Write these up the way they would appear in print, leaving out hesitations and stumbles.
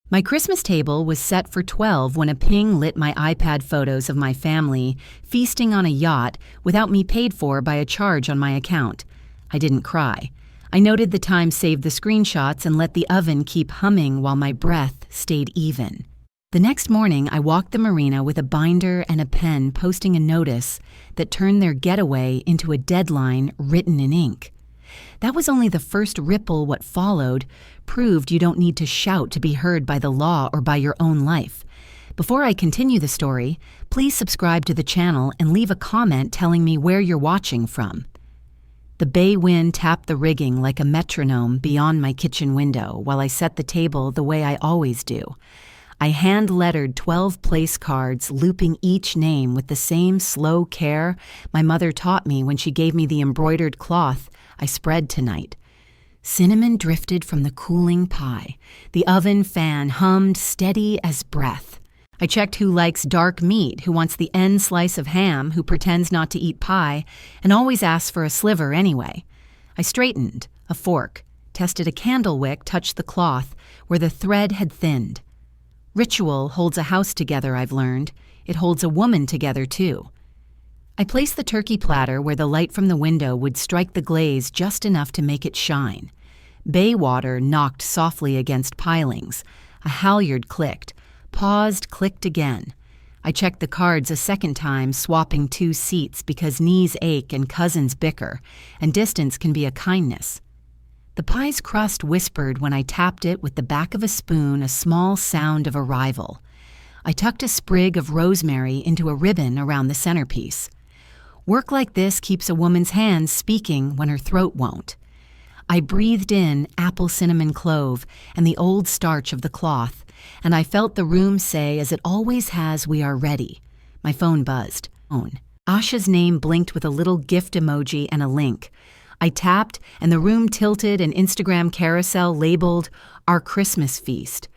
My Christmas table was set for 12 when a ping lit my iPad photos of my family feasting on a yacht without me paid for by a charge on my account. I didn't cry. I noted the time saved the screenshots and let the oven keep humming while my breath stayed even. The next morning, I walked the marina with a binder and a pen posting a notice that turned their getaway into a deadline written in ink. That was only the first ripple. What followed proved you don't need to shout to be heard by the law or by your own life. Before I continue the story, please subscribe to the channel and leave a comment telling me where you're watching from. The bay wind tapped the rigging like a metronome beyond my kitchen window while I set the table the way I always do. I hand-lettered 12 place cards, looping each name with the same slow care my mother taught me when she gave me the embroidered cloth I spread tonight. Cinnamon drifted from the cooling pie. The oven fan hummed steady as breath. I checked who likes dark meat, who wants the end slice of ham, who pretends not to eat pie, and always asks for a sliver anyway. I straightened a fork, tested a candle wick, touched the cloth where the thread had thinned. Ritual holds a house together, I've learned. It holds a woman together, too. I placed the turkey platter where the light from the window would strike the glaze just enough to make it shine. Bay water knocked softly against pilings. A halyard clicked, paused, clicked again. I checked the cards a second time, swapping 2 seats because knees ache and cousins bicker, and distance can be a kindness. The pie's crust whispered when I tapped it with the back of a spoon, a small sound of arrival. I tucked a sprig of rosemary into a ribbon around the centerpiece. Work like this keeps a woman's hands speaking when her throat won't. I breathed in apple cinnamon clove and the old starch of the cloth, and I felt the room say, as it always has, we are ready. My phone buzzed. Asha's name blinked with a little gift emoji and a link. I tapped, and the room tilted an Instagram carousel labeled Our Christmas Feast.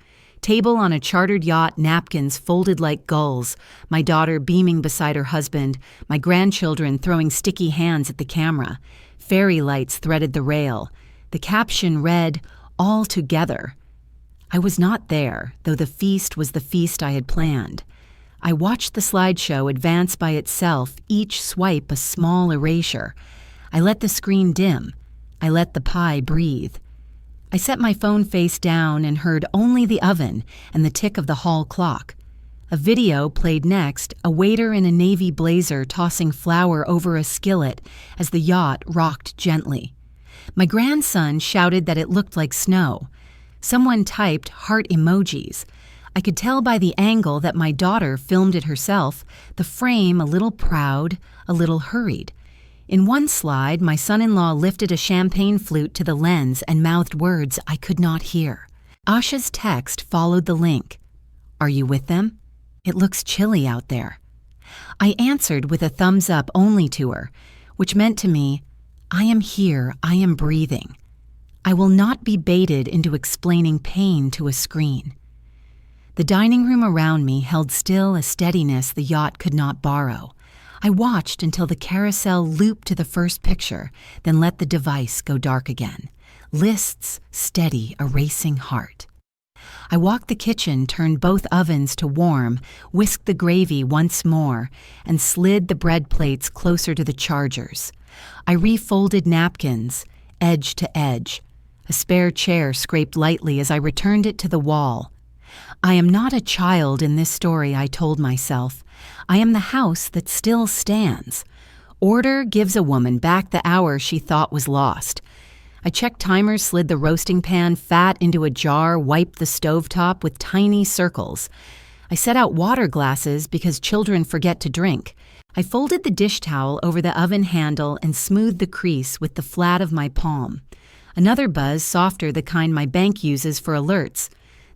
Table on a chartered yacht, napkins folded like gulls, my daughter beaming beside her husband, my grandchildren throwing sticky hands at the camera. Fairy lights threaded the rail. The caption read, All Together. I was not there, though the feast was the feast I had planned. I watched the slideshow advance by itself, each swipe a small erasure. I let the screen dim. I let the pie breathe. I set my phone face down and heard only the oven and the tick of the hall clock. A video played next, a waiter in a navy blazer tossing flour over a skillet as the yacht rocked gently. My grandson shouted that it looked like snow. Someone typed heart emojis. I could tell by the angle that my daughter filmed it herself, the frame a little proud, a little hurried. In one slide, my son-in-law lifted a champagne flute to the lens and mouthed words I could not hear. Asha's text followed the link. Are you with them? It looks chilly out there. I answered with a thumbs up only to her, which meant to me, I am here, I am breathing. I will not be baited into explaining pain to a screen. The dining room around me held still a steadiness the yacht could not borrow. I watched until the carousel looped to the first picture, then let the device go dark again. Lists, steady, a racing heart. I walked the kitchen, turned both ovens to warm, whisked the gravy once more, and slid the bread plates closer to the chargers. I refolded napkins, edge to edge. A spare chair scraped lightly as I returned it to the wall. I am not a child in this story, I told myself. I am the house that still stands. Order gives a woman back the hour she thought was lost. I checked timers, slid the roasting pan fat into a jar, wiped the stovetop with tiny circles. I set out water glasses because children forget to drink. I folded the dish towel over the oven handle and smoothed the crease with the flat of my palm. Another buzz, softer, the kind my bank uses for alerts.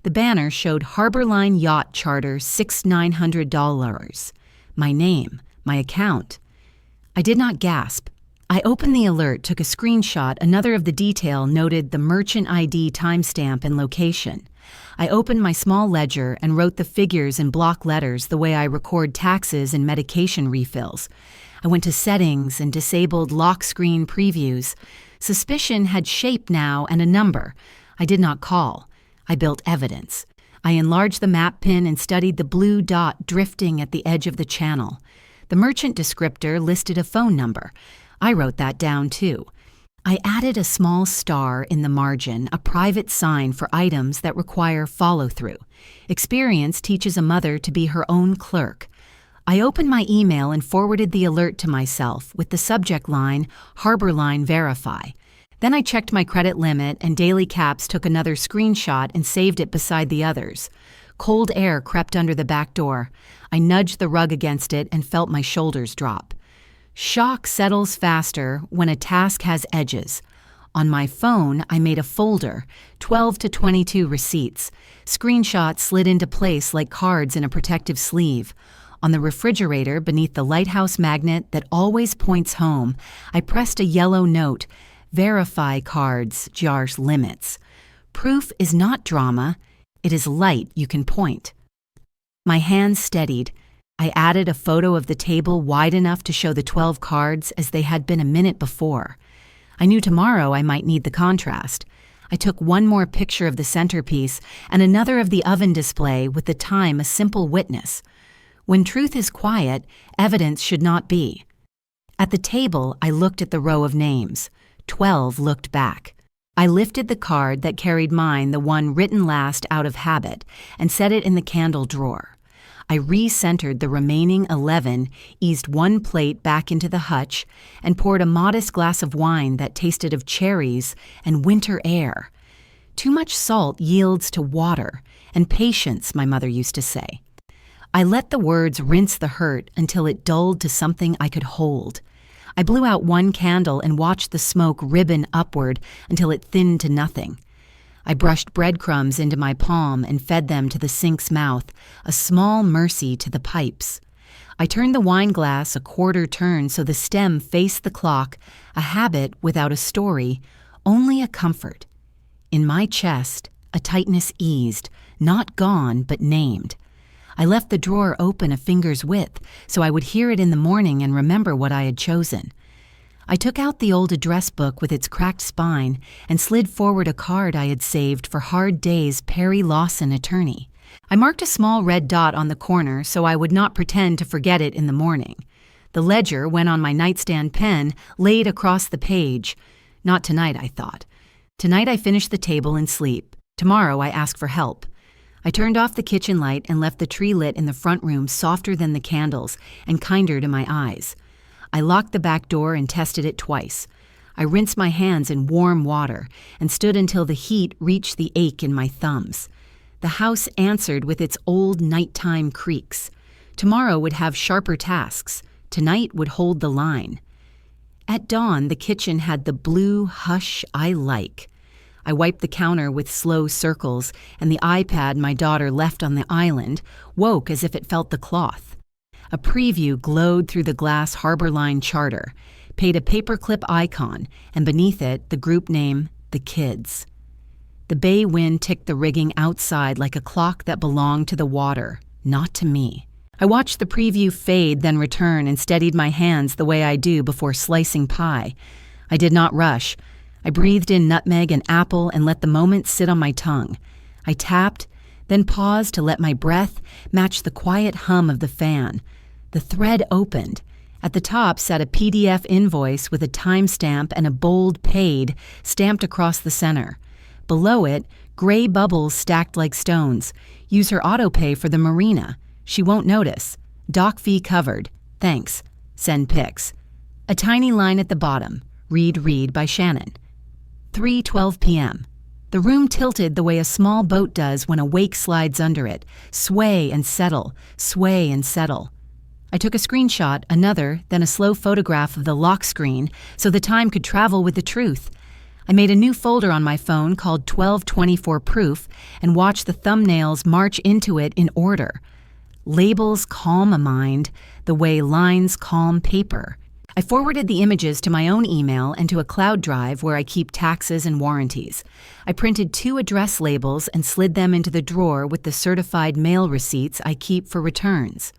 The banner showed Harborline Yacht Charter $6,900. My name, my account. I did not gasp. I opened the alert, took a screenshot. Another of the detail noted the merchant ID timestamp and location. I opened my small ledger and wrote the figures in block letters the way I record taxes and medication refills. I went to settings and disabled lock screen previews. Suspicion had shape now and a number. I did not call. I built evidence. I enlarged the map pin and studied the blue dot drifting at the edge of the channel. The merchant descriptor listed a phone number. I wrote that down too. I added a small star in the margin, a private sign for items that require follow-through. Experience teaches a mother to be her own clerk. I opened my email and forwarded the alert to myself with the subject line, Harbor Line Verify. Then I checked my credit limit, and Daily Caps took another screenshot and saved it beside the others. Cold air crept under the back door. I nudged the rug against it and felt my shoulders drop. Shock settles faster when a task has edges. On my phone, I made a folder, 12 to 22 receipts. Screenshots slid into place like cards in a protective sleeve. On the refrigerator, beneath the lighthouse magnet that always points home, I pressed a yellow note, Verify cards, jars limits. Proof is not drama. It is light you can point. My hands steadied. I added a photo of the table wide enough to show the 12 cards as they had been a minute before. I knew tomorrow I might need the contrast. I took one more picture of the centerpiece and another of the oven display with the time a simple witness. When truth is quiet, evidence should not be. At the table, I looked at the row of names. 12 looked back. I lifted the card that carried mine, the one written last out of habit, and set it in the candle drawer. I re-centered the remaining 11, eased one plate back into the hutch, and poured a modest glass of wine that tasted of cherries and winter air. Too much salt yields to water, and patience, my mother used to say. I let the words rinse the hurt until it dulled to something I could hold. I blew out one candle and watched the smoke ribbon upward until it thinned to nothing. I brushed breadcrumbs into my palm and fed them to the sink's mouth, a small mercy to the pipes. I turned the wine glass a quarter turn so the stem faced the clock, a habit without a story, only a comfort. In my chest, a tightness eased, not gone but named. I left the drawer open a finger's width so I would hear it in the morning and remember what I had chosen. I took out the old address book with its cracked spine and slid forward a card I had saved for hard days Perry Lawson attorney. I marked a small red dot on the corner so I would not pretend to forget it in the morning. The ledger went on my nightstand pen, laid across the page. Not tonight, I thought. Tonight I finish the table and sleep. Tomorrow I ask for help. I turned off the kitchen light and left the tree lit in the front room softer than the candles and kinder to my eyes. I locked the back door and tested it twice. I rinsed my hands in warm water and stood until the heat reached the ache in my thumbs. The house answered with its old nighttime creaks. Tomorrow would have sharper tasks. Tonight would hold the line. At dawn, the kitchen had the blue hush I like. I wiped the counter with slow circles, and the iPad my daughter left on the island woke as if it felt the cloth. A preview glowed through the glass Harbor Line charter, paid a paperclip icon, and beneath it the group name, The Kids. The bay wind ticked the rigging outside like a clock that belonged to the water, not to me. I watched the preview fade, then return, and steadied my hands the way I do before slicing pie. I did not rush. I breathed in nutmeg and apple and let the moment sit on my tongue. I tapped, then paused to let my breath match the quiet hum of the fan. The thread opened. At the top sat a PDF invoice with a timestamp and a bold paid stamped across the center. Below it, gray bubbles stacked like stones. Use her autopay for the marina. She won't notice. Doc fee covered. Thanks. Send pics. A tiny line at the bottom. Read by Shannon. 3:12 p.m. The room tilted the way a small boat does when a wake slides under it. Sway and settle. Sway and settle. I took a screenshot, another, then a slow photograph of the lock screen so the time could travel with the truth. I made a new folder on my phone called 1224 Proof and watched the thumbnails march into it in order. Labels calm a mind the way lines calm paper. I forwarded the images to my own email and to a cloud drive where I keep taxes and warranties. I printed 2 address labels and slid them into the drawer with the certified mail receipts I keep for returns.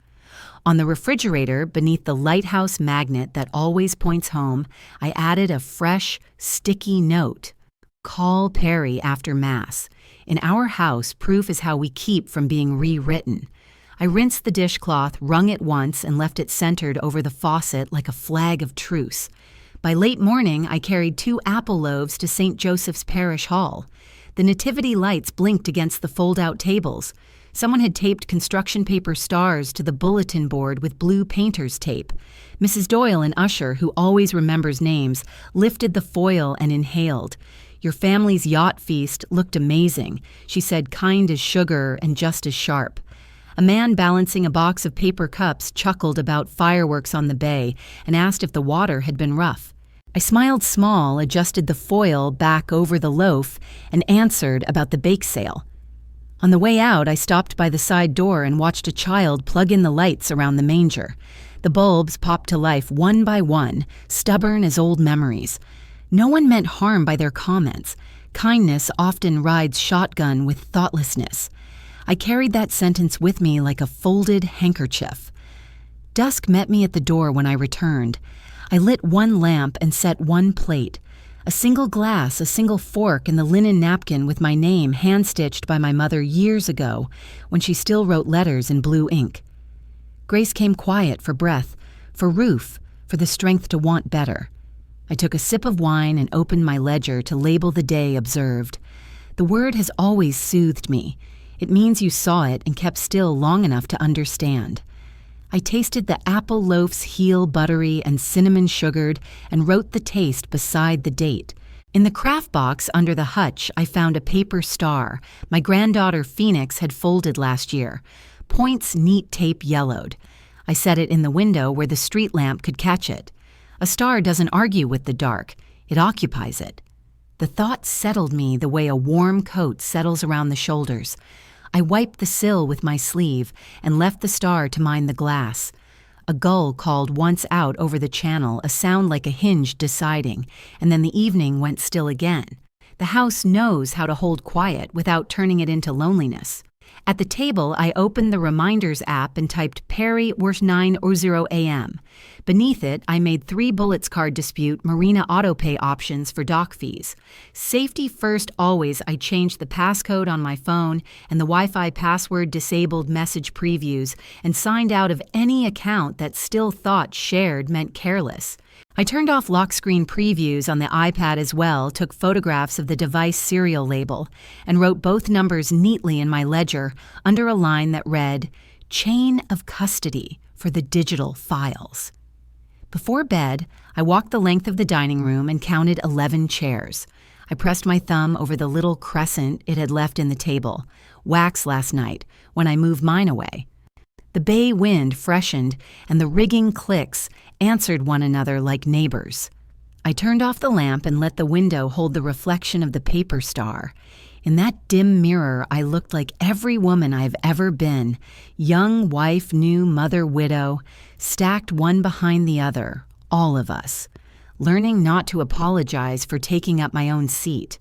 On the refrigerator, beneath the lighthouse magnet that always points home, I added a fresh, sticky note. Call Perry after Mass. In our house, proof is how we keep from being rewritten. I rinsed the dishcloth, wrung it once, and left it centered over the faucet like a flag of truce. By late morning, I carried 2 apple loaves to St. Joseph's Parish Hall. The nativity lights blinked against the fold-out tables. Someone had taped construction paper stars to the bulletin board with blue painter's tape. Mrs. Doyle, an usher who always remembers names, lifted the foil and inhaled. "Your family's yacht feast looked amazing," she said, kind as sugar and just as sharp. A man balancing a box of paper cups chuckled about fireworks on the bay and asked if the water had been rough. I smiled small, adjusted the foil back over the loaf, and answered about the bake sale. On the way out, I stopped by the side door and watched a child plug in the lights around the manger. The bulbs popped to life one by one, stubborn as old memories. No one meant harm by their comments. Kindness often rides shotgun with thoughtlessness. I carried that sentence with me like a folded handkerchief. Dusk met me at the door when I returned. I lit one lamp and set one plate. A single glass, a single fork, and the linen napkin with my name hand-stitched by my mother years ago when she still wrote letters in blue ink. Grace came quiet for breath, for roof, for the strength to want better. I took a sip of wine and opened my ledger to label the day observed. The word has always soothed me. It means you saw it and kept still long enough to understand. I tasted the apple loaf's heel buttery and cinnamon sugared and wrote the taste beside the date. In the craft box under the hutch, I found a paper star my granddaughter Phoenix had folded last year. Points neat tape yellowed. I set it in the window where the street lamp could catch it. A star doesn't argue with the dark. It occupies it. The thought settled me the way a warm coat settles around the shoulders. I wiped the sill with my sleeve and left the star to mind the glass. A gull called once out over the channel, a sound like a hinge deciding, and then the evening went still again. The house knows how to hold quiet without turning it into loneliness. At the table, I opened the Reminders app and typed Perry worth 9:00 a.m. Beneath it, I made 3 bullets card dispute marina autopay options for dock fees. Safety first always, I changed the passcode on my phone and the Wi-Fi password disabled message previews and signed out of any account that still thought shared meant careless. I turned off lock screen previews on the iPad as well, took photographs of the device serial label, and wrote both numbers neatly in my ledger under a line that read, "Chain of custody for the digital files." Before bed, I walked the length of the dining room and counted 11 chairs. I pressed my thumb over the little crescent it had left in the table, wax last night, when I moved mine away. The bay wind freshened, and the rigging clicks answered one another like neighbors. I turned off the lamp and let the window hold the reflection of the paper star. In that dim mirror, I looked like every woman I've ever been, young wife, new mother, widow, stacked one behind the other, all of us, learning not to apologize for taking up my own seat.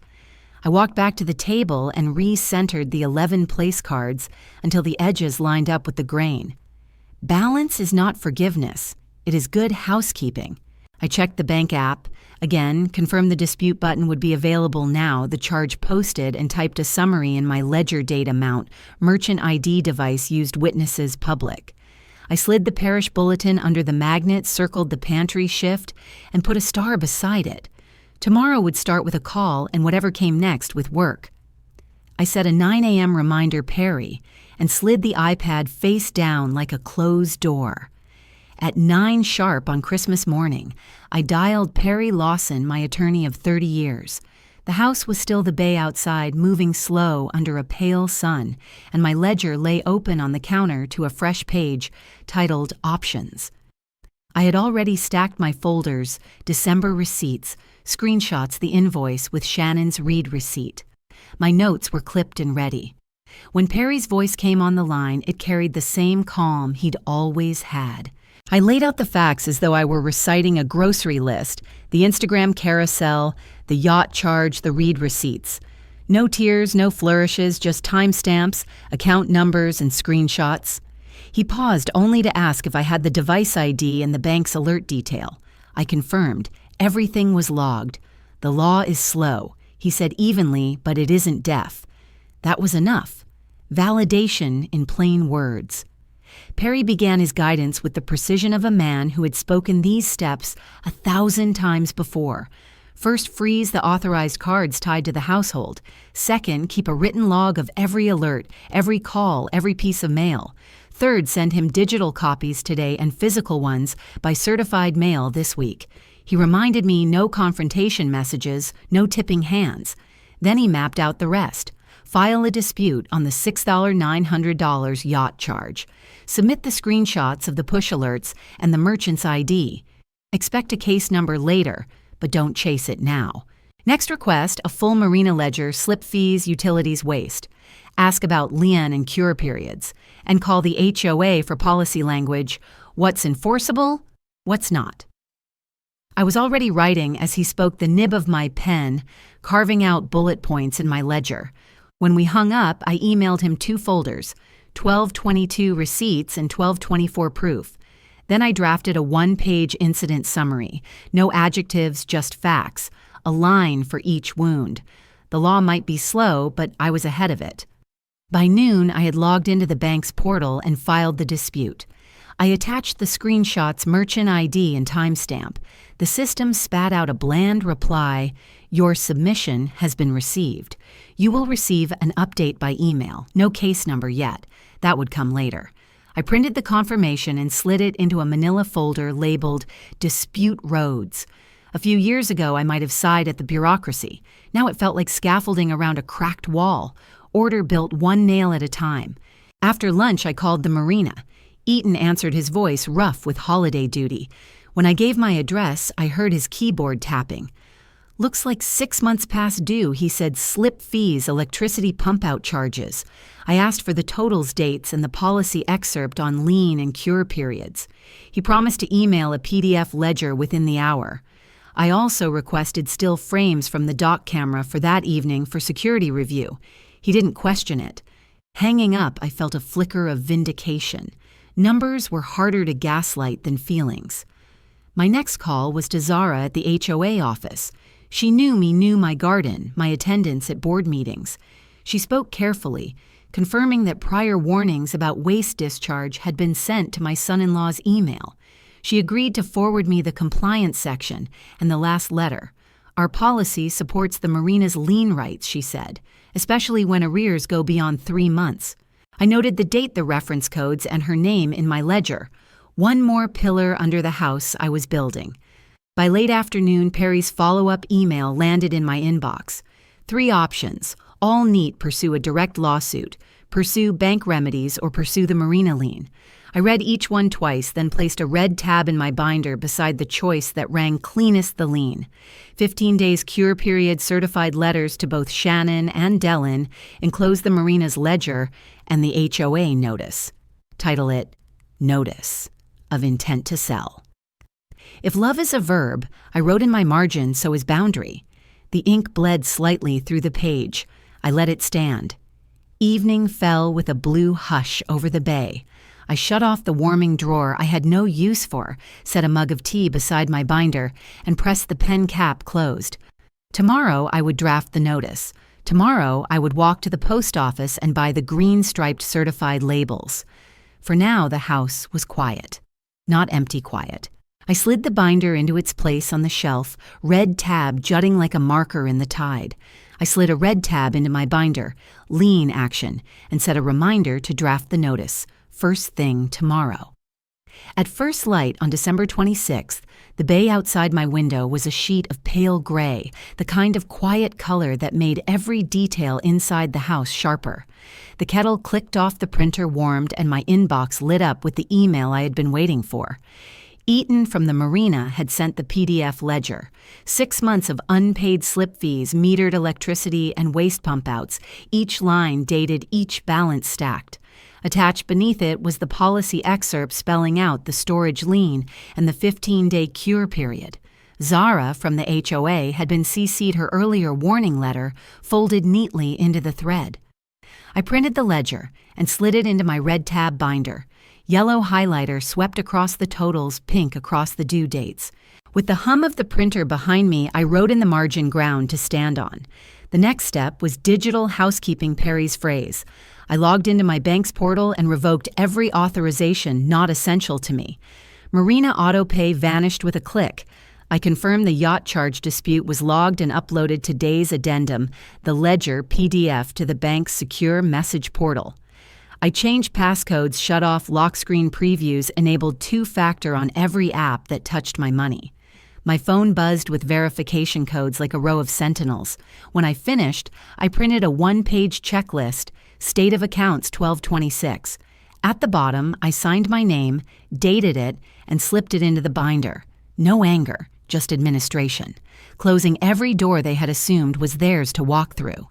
I walked back to the table and re-centered the 11 place cards until the edges lined up with the grain. Balance is not forgiveness. It is good housekeeping. I checked the bank app. Again, confirmed the dispute button would be available now, the charge posted, and typed a summary in my ledger date amount, merchant ID device used witnesses public. I slid the parish bulletin under the magnet, circled the pantry shift, and put a star beside it. Tomorrow would start with a call and whatever came next with work. I set a 9 a.m. reminder Perry and slid the iPad face down like a closed door. At 9 sharp on Christmas morning, I dialed Perry Lawson, my attorney of 30 years. The house was still the bay outside, moving slow under a pale sun, and my ledger lay open on the counter to a fresh page titled Options. I had already stacked my folders, December receipts, screenshots the invoice with Shannon's read receipt. My notes were clipped and ready. When Perry's voice came on the line, it carried the same calm he'd always had. I laid out the facts as though I were reciting a grocery list, the Instagram carousel, the yacht charge, the read receipts. No tears, no flourishes, just timestamps, account numbers, and screenshots. He paused only to ask if I had the device ID and the bank's alert detail. I confirmed. Everything was logged. The law is slow, he said evenly, but it isn't deaf. That was enough. Validation in plain words. Perry began his guidance with the precision of a man who had spoken these steps 1,000 times before. First, freeze the authorized cards tied to the household. Second, keep a written log of every alert, every call, every piece of mail. Third, send him digital copies today and physical ones by certified mail this week. He reminded me no confrontation messages, no tipping hands. Then he mapped out the rest. File a dispute on the $6,900 yacht charge. Submit the screenshots of the push alerts and the merchant's ID. Expect a case number later, but don't chase it now. Next request, a full marina ledger, slip fees, utilities, waste. Ask about lien and cure periods. And call the HOA for policy language, what's enforceable, what's not. I was already writing as he spoke the nib of my pen, carving out bullet points in my ledger. When we hung up, I emailed him 2 folders, 1222 receipts and 1224 proof. Then I drafted a 1-page incident summary. No adjectives, just facts. A line for each wound. The law might be slow, but I was ahead of it. By noon, I had logged into the bank's portal and filed the dispute. I attached the screenshots, merchant ID, and timestamp. The system spat out a bland reply, "Your submission has been received. You will receive an update by email. No case number yet. That would come later." I printed the confirmation and slid it into a manila folder labeled Dispute Roads. A few years ago, I might have sighed at the bureaucracy. Now it felt like scaffolding around a cracked wall. Order built one nail at a time. After lunch, I called the marina. Eaton answered his voice rough with holiday duty. When I gave my address, I heard his keyboard tapping. "Looks like 6 months past due," he said. "Slip fees, electricity pump-out charges." I asked for the totals dates and the policy excerpt on lien and cure periods. He promised to email a PDF ledger within the hour. I also requested still frames from the dock camera for that evening for security review. He didn't question it. Hanging up, I felt a flicker of vindication. Numbers were harder to gaslight than feelings. My next call was to Zara at the HOA office. She knew my garden, my attendance at board meetings. She spoke carefully, confirming that prior warnings about waste discharge had been sent to my son-in-law's email. She agreed to forward me the compliance section and the last letter. "Our policy supports the marina's lien rights," she said, "especially when arrears go beyond 3 months." I noted the date, the reference codes, and her name in my ledger. One more pillar under the house I was building. By late afternoon, Perry's follow-up email landed in my inbox. 3 options, all neat: pursue a direct lawsuit, pursue bank remedies, or pursue the marina lien. I read each one twice, then placed a red tab in my binder beside the choice that rang cleanest: the lien. 15 days cure period, certified letters to both Shannon and Dellin, enclose the marina's ledger, and the HOA notice. Title it, Notice of Intent to Sell. If love is a verb, I wrote in my margin, so is boundary. The ink bled slightly through the page. I let it stand. Evening fell with a blue hush over the bay. I shut off the warming drawer I had no use for, set a mug of tea beside my binder, and pressed the pen cap closed. Tomorrow I would draft the notice. Tomorrow I would walk to the post office and buy the green-striped certified labels. For now, the house was quiet. Not empty quiet. I slid the binder into its place on the shelf, red tab jutting like a marker in the tide. I slid a red tab into my binder, lien action, and set a reminder to draft the notice, first thing tomorrow. At first light on December 26th, the bay outside my window was a sheet of pale gray, the kind of quiet color that made every detail inside the house sharper. The kettle clicked off, the printer warmed, and my inbox lit up with the email I had been waiting for. Eaton from the marina had sent the PDF ledger. 6 months of unpaid slip fees, metered electricity, and waste pump-outs, each line dated, each balance stacked. Attached beneath it was the policy excerpt spelling out the storage lien and the 15-day cure period. Zara from the HOA had been CC'd her earlier warning letter, folded neatly into the thread. I printed the ledger and slid it into my red tab binder. Yellow highlighter swept across the totals, pink across the due dates. With the hum of the printer behind me, I wrote in the margin ground to stand on. The next step was digital housekeeping Perry's phrase. I logged into my bank's portal and revoked every authorization not essential to me. Marina AutoPay vanished with a click. I confirmed the yacht charge dispute was logged and uploaded today's addendum, the ledger PDF, to the bank's secure message portal. I changed passcodes, shut off lock screen previews, enabled two-factor on every app that touched my money. My phone buzzed with verification codes like a row of sentinels. When I finished, I printed a one-page checklist, State of Accounts 1226. At the bottom, I signed my name, dated it, and slipped it into the binder. No anger, just administration. Closing every door they had assumed was theirs to walk through.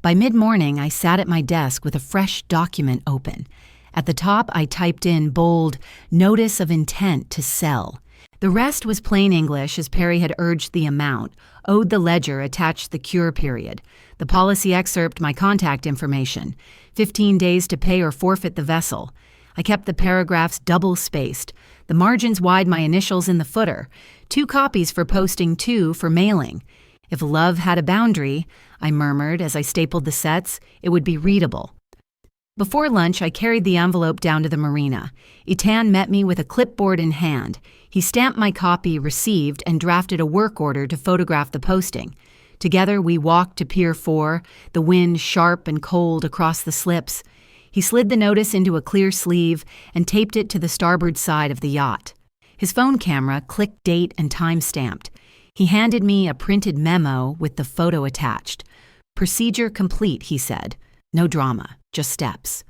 By mid-morning, I sat at my desk with a fresh document open. At the top, I typed in bold, Notice of Intent to Sell. The rest was plain English, as Perry had urged the amount, owed the ledger, attached the cure period. The policy excerpt, my contact information, 15 days to pay or forfeit the vessel. I kept the paragraphs double-spaced, the margins wide, my initials in the footer, 2 copies for posting, 2 for mailing. If love had a boundary, I murmured as I stapled the sets, it would be readable. Before lunch, I carried the envelope down to the marina. Itan met me with a clipboard in hand. He stamped my copy, received, and drafted a work order to photograph the posting. Together, we walked to Pier 4, the wind sharp and cold across the slips. He slid the notice into a clear sleeve and taped it to the starboard side of the yacht. His phone camera clicked date and time stamped. He handed me a printed memo with the photo attached. Procedure complete, he said. No drama, just steps.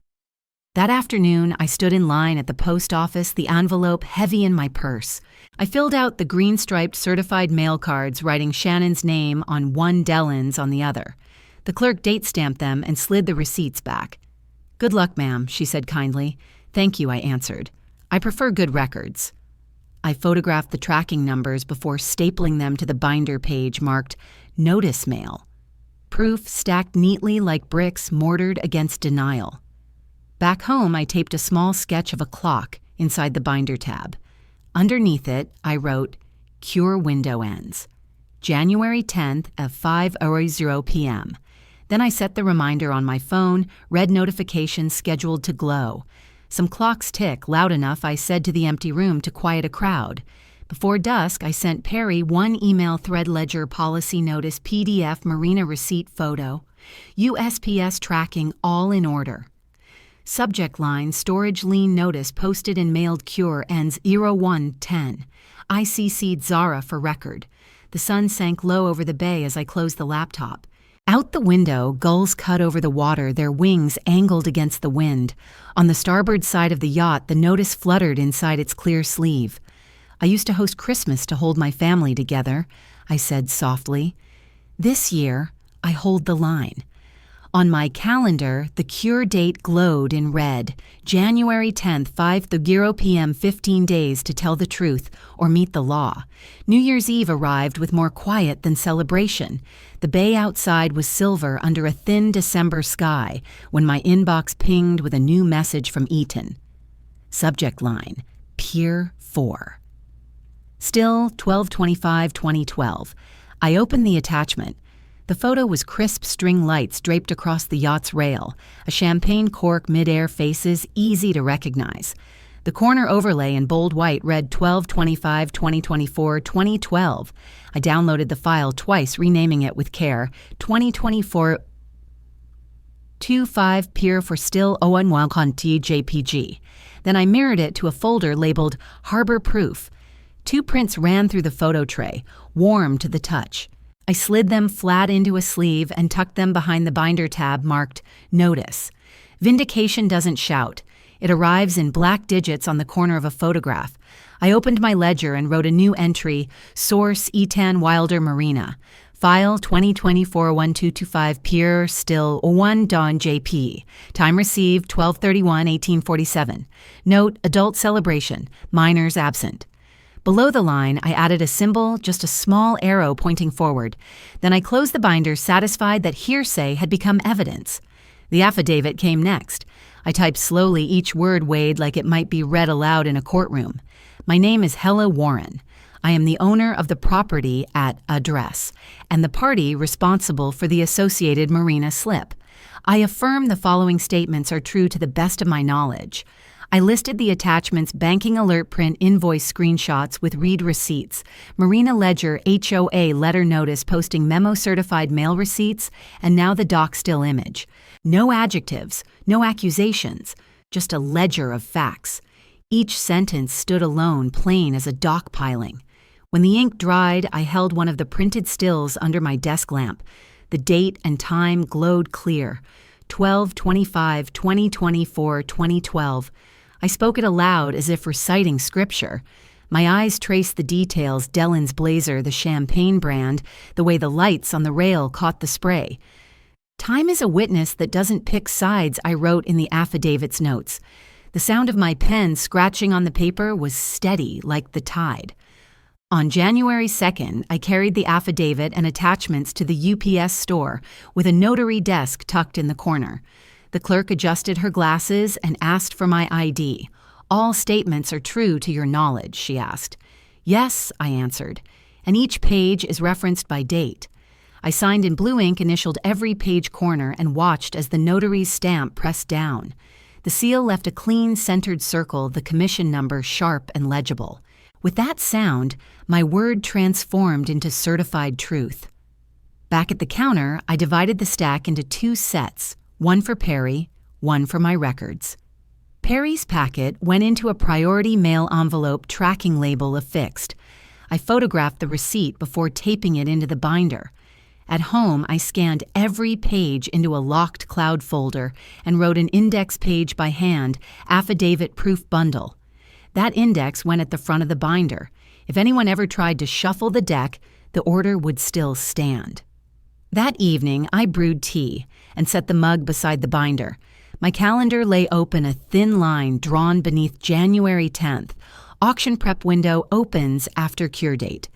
That afternoon, I stood in line at the post office, the envelope heavy in my purse. I filled out the green-striped certified mail cards, writing Shannon's name on one, Dellen's on the other. The clerk date-stamped them and slid the receipts back. Good luck, ma'am, she said kindly. Thank you, I answered. I prefer good records. I photographed the tracking numbers before stapling them to the binder page marked Notice Mail. Proof stacked neatly like bricks mortared against denial. Back home, I taped a small sketch of a clock inside the binder tab. Underneath it, I wrote, Cure window ends. January 10th at 5:00 p.m. Then I set the reminder on my phone, red notifications scheduled to glow. Some clocks tick loud enough, I said to the empty room, to quiet a crowd. Before dusk, I sent Perry one email thread ledger policy notice PDF marina receipt photo, USPS tracking all in order. Subject line, storage lien notice posted and mailed cure ends 0110. I CC'd Zara for record. The sun sank low over the bay as I closed the laptop. Out the window, gulls cut over the water, their wings angled against the wind. On the starboard side of the yacht, the notice fluttered inside its clear sleeve. I used to host Christmas to hold my family together, I said softly. This year, I hold the line. On my calendar, the cure date glowed in red. January 10th, 5:00 p.m., 15 days to tell the truth or meet the law. New Year's Eve arrived with more quiet than celebration. The bay outside was silver under a thin December sky when my inbox pinged with a new message from Eaton. Subject line, Pier 4. Still 12/25/2012. I opened the attachment. The photo was crisp string lights draped across the yacht's rail, a champagne cork mid-air faces easy to recognize. The corner overlay in bold white read 12/25/2024/2012. I downloaded the file twice, renaming it with care 2024 25 Pier for still Owen Conti JPG. Then I mirrored it to a folder labeled Harbor Proof. 2 prints ran through the photo tray, warm to the touch. I slid them flat into a sleeve and tucked them behind the binder tab marked Notice. Vindication doesn't shout. It arrives in black digits on the corner of a photograph. I opened my ledger and wrote a new entry, Source Etan Wilder Marina. File 2024-1225 Pier still 1 Don JP. Time received 12/31/1847. Note, adult celebration. Minors absent. Below the line, I added a symbol, just a small arrow pointing forward. Then I closed the binder, satisfied that hearsay had become evidence. The affidavit came next. I typed slowly, each word weighed like it might be read aloud in a courtroom. My name is Hella Warren. I am the owner of the property at address, and the party responsible for the associated marina slip. I affirm the following statements are true to the best of my knowledge. I listed the attachments banking alert print invoice screenshots with read receipts, Marina Ledger HOA letter notice posting memo certified mail receipts, and now the doc still image. No adjectives, no accusations, just a ledger of facts. Each sentence stood alone, plain as a dock piling. When the ink dried, I held one of the printed stills under my desk lamp. The date and time glowed clear. 12/25/2024/2012. I spoke it aloud as if reciting scripture. My eyes traced the details: Dellen's blazer, the champagne brand, the way the lights on the rail caught the spray. Time is a witness that doesn't pick sides, I wrote in the affidavit's notes. The sound of my pen scratching on the paper was steady like the tide. On January 2nd, I carried the affidavit and attachments to the UPS store with a notary desk tucked in the corner. The clerk adjusted her glasses and asked for my ID. "All statements are true to your knowledge?" she asked. "Yes," I answered, "and each page is referenced by date." I signed in blue ink, initialed every page corner, and watched as the notary's stamp pressed down. The seal left a clean, centered circle, the commission number sharp and legible. With that sound, my word transformed into certified truth. Back at the counter, I divided the stack into two sets, one for Perry, one for my records. Perry's packet went into a priority mail envelope tracking label affixed. I photographed the receipt before taping it into the binder. At home, I scanned every page into a locked cloud folder and wrote an index page by hand, affidavit proof bundle. That index went at the front of the binder. If anyone ever tried to shuffle the deck, the order would still stand. That evening, I brewed tea and set the mug beside the binder. My calendar lay open, a thin line drawn beneath January 10th. Auction prep window opens after cure date.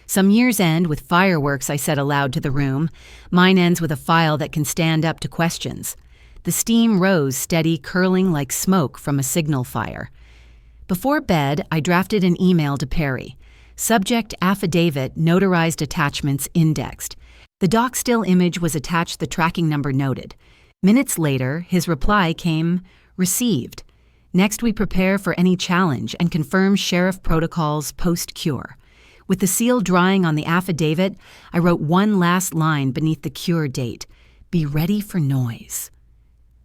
Some years end with fireworks, I said aloud to the room. Mine ends with a file that can stand up to questions. The steam rose steady, curling like smoke from a signal fire. Before bed, I drafted an email to Perry. Subject affidavit, notarized attachments indexed. The doc still image was attached, the tracking number noted. Minutes later, his reply came, received. Next, we prepare for any challenge and confirm sheriff protocols post-cure. With the seal drying on the affidavit, I wrote one last line beneath the cure date. Be ready for noise.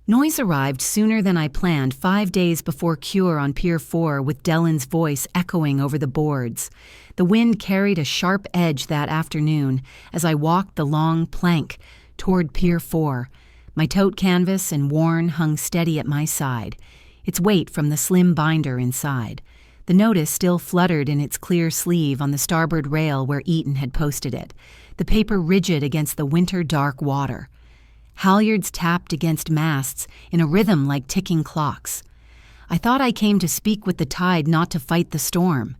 Noise arrived sooner than I planned, 5 days before cure on Pier 4 with Dellen's voice echoing over the boards. The wind carried a sharp edge that afternoon as I walked the long plank toward Pier 4. My tote canvas and worn hung steady at my side, its weight from the slim binder inside. The notice still fluttered in its clear sleeve on the starboard rail where Eaton had posted it, the paper rigid against the winter-dark water. Halyards tapped against masts in a rhythm like ticking clocks. I thought I came to speak with the tide, not to fight the storm.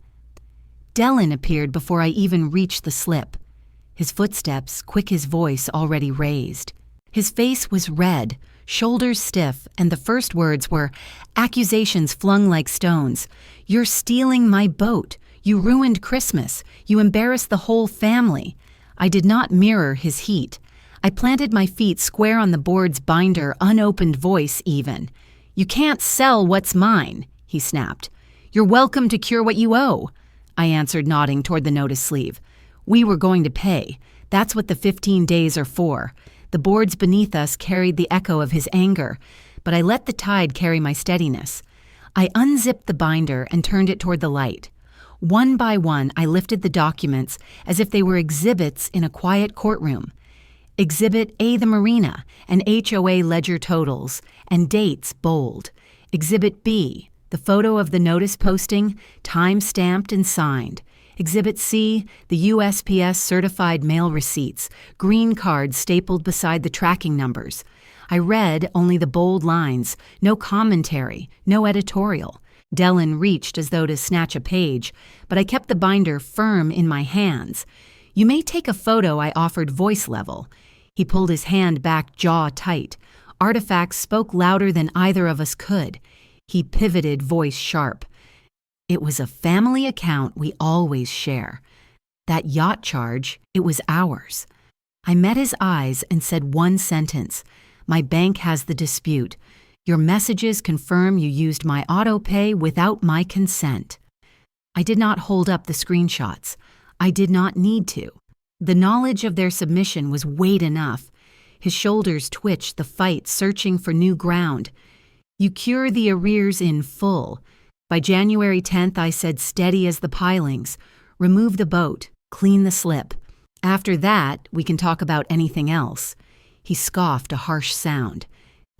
Dellen appeared before I even reached the slip. His footsteps, quick, his voice already raised. His face was red, shoulders stiff, and the first words were, accusations flung like stones. You're stealing my boat. You ruined Christmas. You embarrassed the whole family. I did not mirror his heat. I planted my feet square on the board's binder, unopened voice even. You can't sell what's mine, he snapped. You're welcome to cure what you owe, I answered, nodding toward the notice sleeve. We were going to pay. That's what the 15 days are for. The boards beneath us carried the echo of his anger, but I let the tide carry my steadiness. I unzipped the binder and turned it toward the light. One by one, I lifted the documents as if they were exhibits in a quiet courtroom. Exhibit A, the marina, and HOA ledger totals, and dates bold. Exhibit B, the photo of the notice posting, time-stamped and signed. Exhibit C, the USPS certified mail receipts, green cards stapled beside the tracking numbers. I read only the bold lines, no commentary, no editorial. Dellen reached as though to snatch a page, but I kept the binder firm in my hands. You may take a photo, I offered, voice level. He pulled his hand back, jaw tight. Artifacts spoke louder than either of us could. He pivoted, voice sharp. It was a family account we always share. That yacht charge, it was ours. I met his eyes and said one sentence. My bank has the dispute. Your messages confirm you used my auto pay without my consent. I did not hold up the screenshots. I did not need to. The knowledge of their submission was weight enough. His shoulders twitched, the fight searching for new ground. You cure the arrears in full. By January 10th, I said steady as the pilings. Remove the boat. Clean the slip. After that, we can talk about anything else. He scoffed a harsh sound.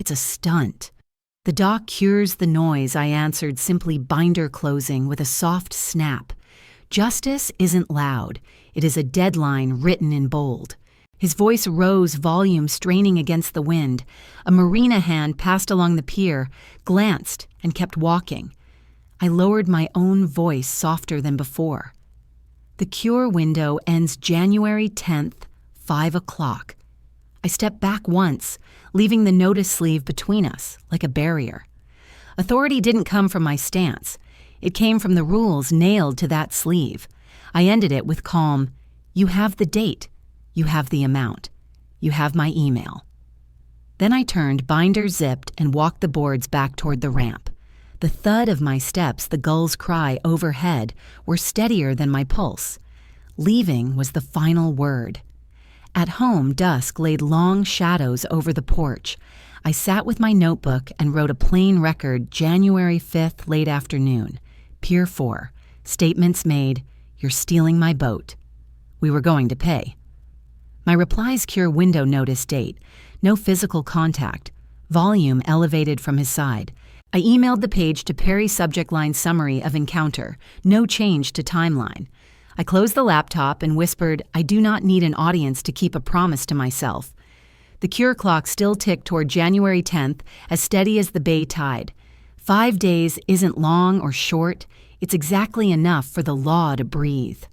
It's a stunt. The dock cures the noise, I answered, simply binder closing with a soft snap. Justice isn't loud. It is a deadline written in bold. His voice rose, volume straining against the wind. A marina hand passed along the pier, glanced, and kept walking. I lowered my own voice softer than before. The cure window ends January 10th, 5 o'clock. I stepped back once, leaving the notice sleeve between us, like a barrier. Authority didn't come from my stance. It came from the rules nailed to that sleeve. I ended it with calm, "You have the date. You have the amount. You have my email." Then I turned, binder zipped, and walked the boards back toward the ramp. The thud of my steps, the gull's cry overhead, were steadier than my pulse. Leaving was the final word. At home, dusk laid long shadows over the porch. I sat with my notebook and wrote a plain record, January 5th, late afternoon. Pier 4. Statements made. You're stealing my boat. We were going to pay. My replies cure window notice date. No physical contact. Volume elevated from his side. I emailed the page to Perry subject line summary of encounter. No change to timeline. I closed the laptop and whispered, I do not need an audience to keep a promise to myself. The cure clock still ticked toward January 10th, as steady as the bay tide. 5 days isn't long or short. It's exactly enough for the law to breathe.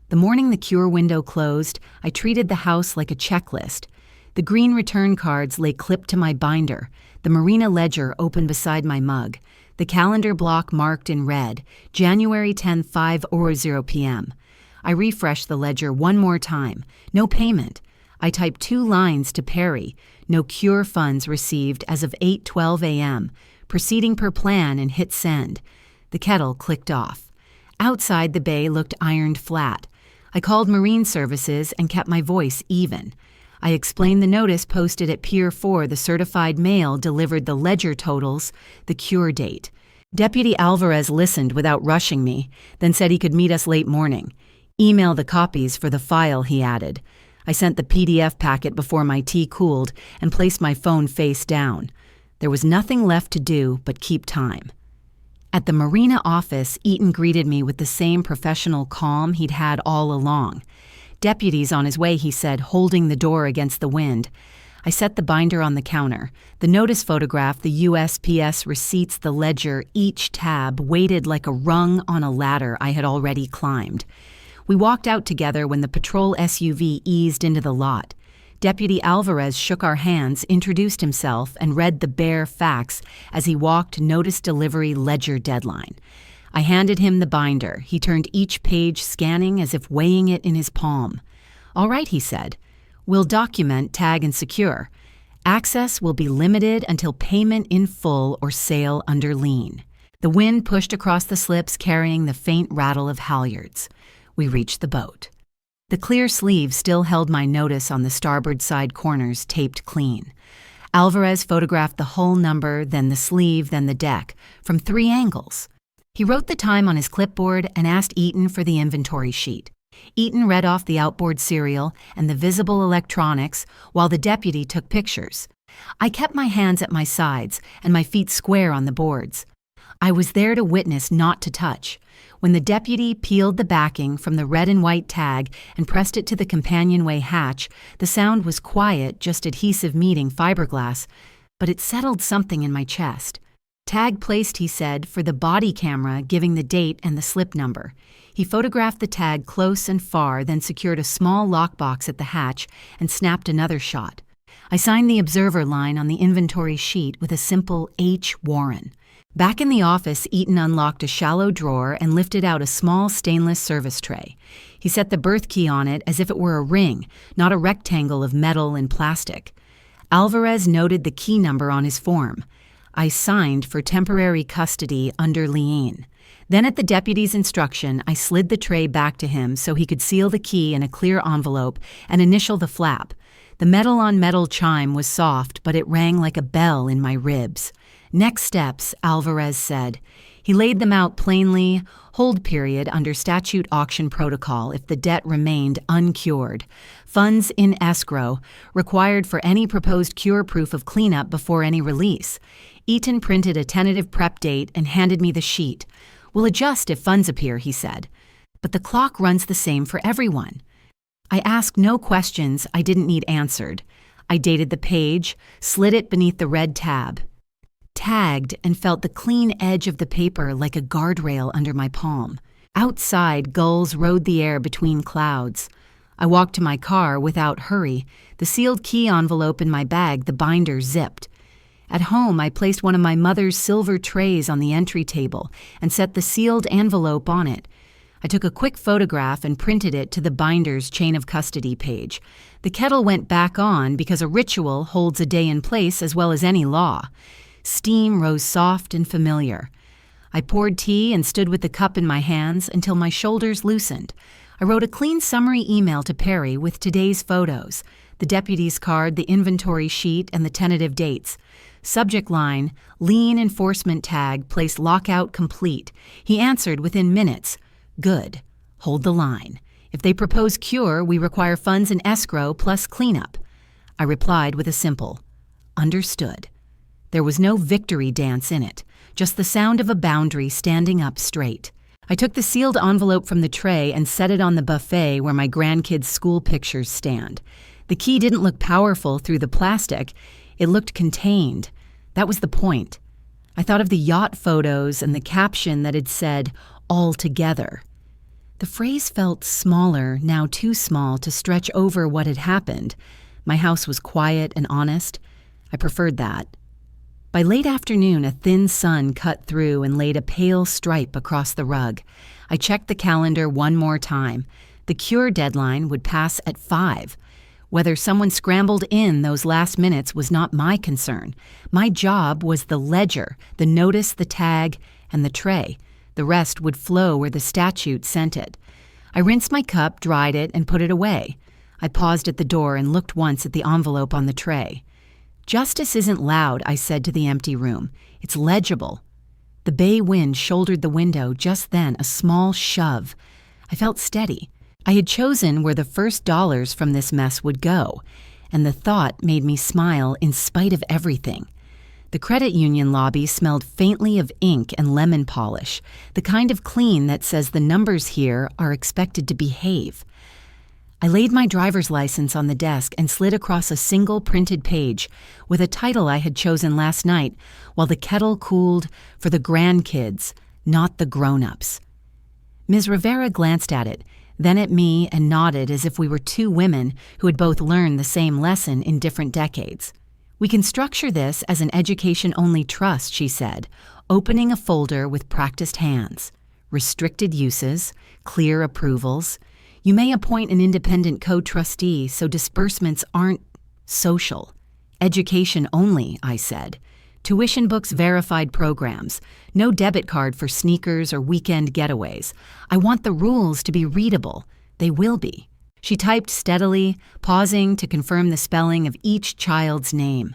The morning the cure window closed, I treated the house like a checklist. The green return cards lay clipped to my binder, the marina ledger open beside my mug, the calendar block marked in red, January 10, 5:00 p.m. I refreshed the ledger one more time. No payment. I typed 2 lines to Perry. No cure funds received as of 8:12 a.m. Proceeding per plan, and hit send. The kettle clicked off. Outside, the bay looked ironed flat. I called Marine Services and kept my voice even. I explained the notice posted at Pier 4, the certified mail delivered the ledger totals, the cure date. Deputy Alvarez listened without rushing me, then said he could meet us late morning. Email the copies for the file, he added. I sent the PDF packet before my tea cooled and placed my phone face down. There was nothing left to do but keep time. At the marina office, Eaton greeted me with the same professional calm he'd had all along. Deputies on his way, he said, holding the door against the wind. I set the binder on the counter. The notice photograph, the USPS receipts, the ledger, each tab weighted like a rung on a ladder I had already climbed. We walked out together when the patrol SUV eased into the lot. Deputy Alvarez shook our hands, introduced himself, and read the bare facts as he walked notice delivery ledger deadline. I handed him the binder. He turned each page, scanning as if weighing it in his palm. All right, he said. We'll document, tag, and secure. Access will be limited until payment in full or sale under lien. The wind pushed across the slips, carrying the faint rattle of halyards. We reached the boat. The clear sleeve still held my notice on the starboard side corners, taped clean. Alvarez photographed the hull number, then the sleeve, then the deck, from 3 angles. He wrote the time on his clipboard and asked Eaton for the inventory sheet. Eaton read off the outboard serial and the visible electronics while the deputy took pictures. I kept my hands at my sides and my feet square on the boards. I was there to witness, not to touch. When the deputy peeled the backing from the red and white tag and pressed it to the companionway hatch, the sound was quiet, just adhesive meeting fiberglass, but it settled something in my chest. Tag placed, he said, for the body camera, giving the date and the slip number. He photographed the tag close and far, then secured a small lockbox at the hatch and snapped another shot. I signed the observer line on the inventory sheet with a simple H. Warren. Back in the office, Eaton unlocked a shallow drawer and lifted out a small stainless service tray. He set the berth key on it as if it were a ring, not a rectangle of metal and plastic. Alvarez noted the key number on his form. I signed for temporary custody under lien. Then at the deputy's instruction, I slid the tray back to him so he could seal the key in a clear envelope and initial the flap. The metal-on-metal chime was soft, but it rang like a bell in my ribs. Next steps, Alvarez said. He laid them out plainly: hold period under statute auction protocol if the debt remained uncured. Funds in escrow, required for any proposed cure proof of cleanup before any release. Eaton printed a tentative prep date and handed me the sheet. We'll adjust if funds appear, he said. But the clock runs the same for everyone. I asked no questions I didn't need answered. I dated the page, slid it beneath the red tab. Tagged, and felt the clean edge of the paper like a guardrail under my palm. Outside, gulls rode the air between clouds. I walked to my car without hurry, the sealed key envelope in my bag, the binder zipped. At home, I placed one of my mother's silver trays on the entry table and set the sealed envelope on it. I took a quick photograph and printed it to the binder's chain of custody page. The kettle went back on because a ritual holds a day in place as well as any law. Steam rose soft and familiar. I poured tea and stood with the cup in my hands until my shoulders loosened. I wrote a clean summary email to Perry with today's photos, the deputy's card, the inventory sheet, and the tentative dates. Subject line, lien enforcement tag, place lockout complete. He answered within minutes. Good. Hold the line. If they propose cure, we require funds in escrow plus cleanup. I replied with a simple, understood. There was no victory dance in it, just the sound of a boundary standing up straight. I took the sealed envelope from the tray and set it on the buffet where my grandkids' school pictures stand. The key didn't look powerful through the plastic. It looked contained. That was the point. I thought of the yacht photos and the caption that had said, all together. The phrase felt smaller, now too small to stretch over what had happened. My house was quiet and honest. I preferred that. By late afternoon, a thin sun cut through and laid a pale stripe across the rug. I checked the calendar one more time. The cure deadline would pass at 5. Whether someone scrambled in those last minutes was not my concern. My job was the ledger, the notice, the tag, and the tray. The rest would flow where the statute sent it. I rinsed my cup, dried it, and put it away. I paused at the door and looked once at the envelope on the tray. Justice isn't loud, I said to the empty room. It's legible. The bay wind shouldered the window, just then a small shove. I felt steady. I had chosen where the first dollars from this mess would go, and the thought made me smile in spite of everything. The credit union lobby smelled faintly of ink and lemon polish, the kind of clean that says the numbers here are expected to behave. I laid my driver's license on the desk and slid across a single printed page with a title I had chosen last night while the kettle cooled for the grandkids, not the grown-ups. Ms. Rivera glanced at it, then at me, and nodded as if we were two women who had both learned the same lesson in different decades. We can structure this as an education-only trust, she said, opening a folder with practiced hands. Restricted uses, clear approvals. You may appoint an independent co-trustee so disbursements aren't social. Education only, I said. Tuition books, verified programs. No debit card for sneakers or weekend getaways. I want the rules to be readable. They will be. She typed steadily, pausing to confirm the spelling of each child's name.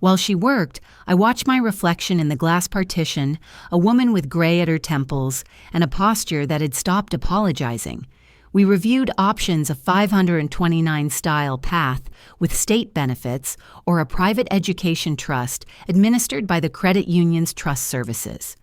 While she worked, I watched my reflection in the glass partition, a woman with gray at her temples, and a posture that had stopped apologizing. We reviewed options: a 529-style path with state benefits or a private education trust administered by the credit union's trust services.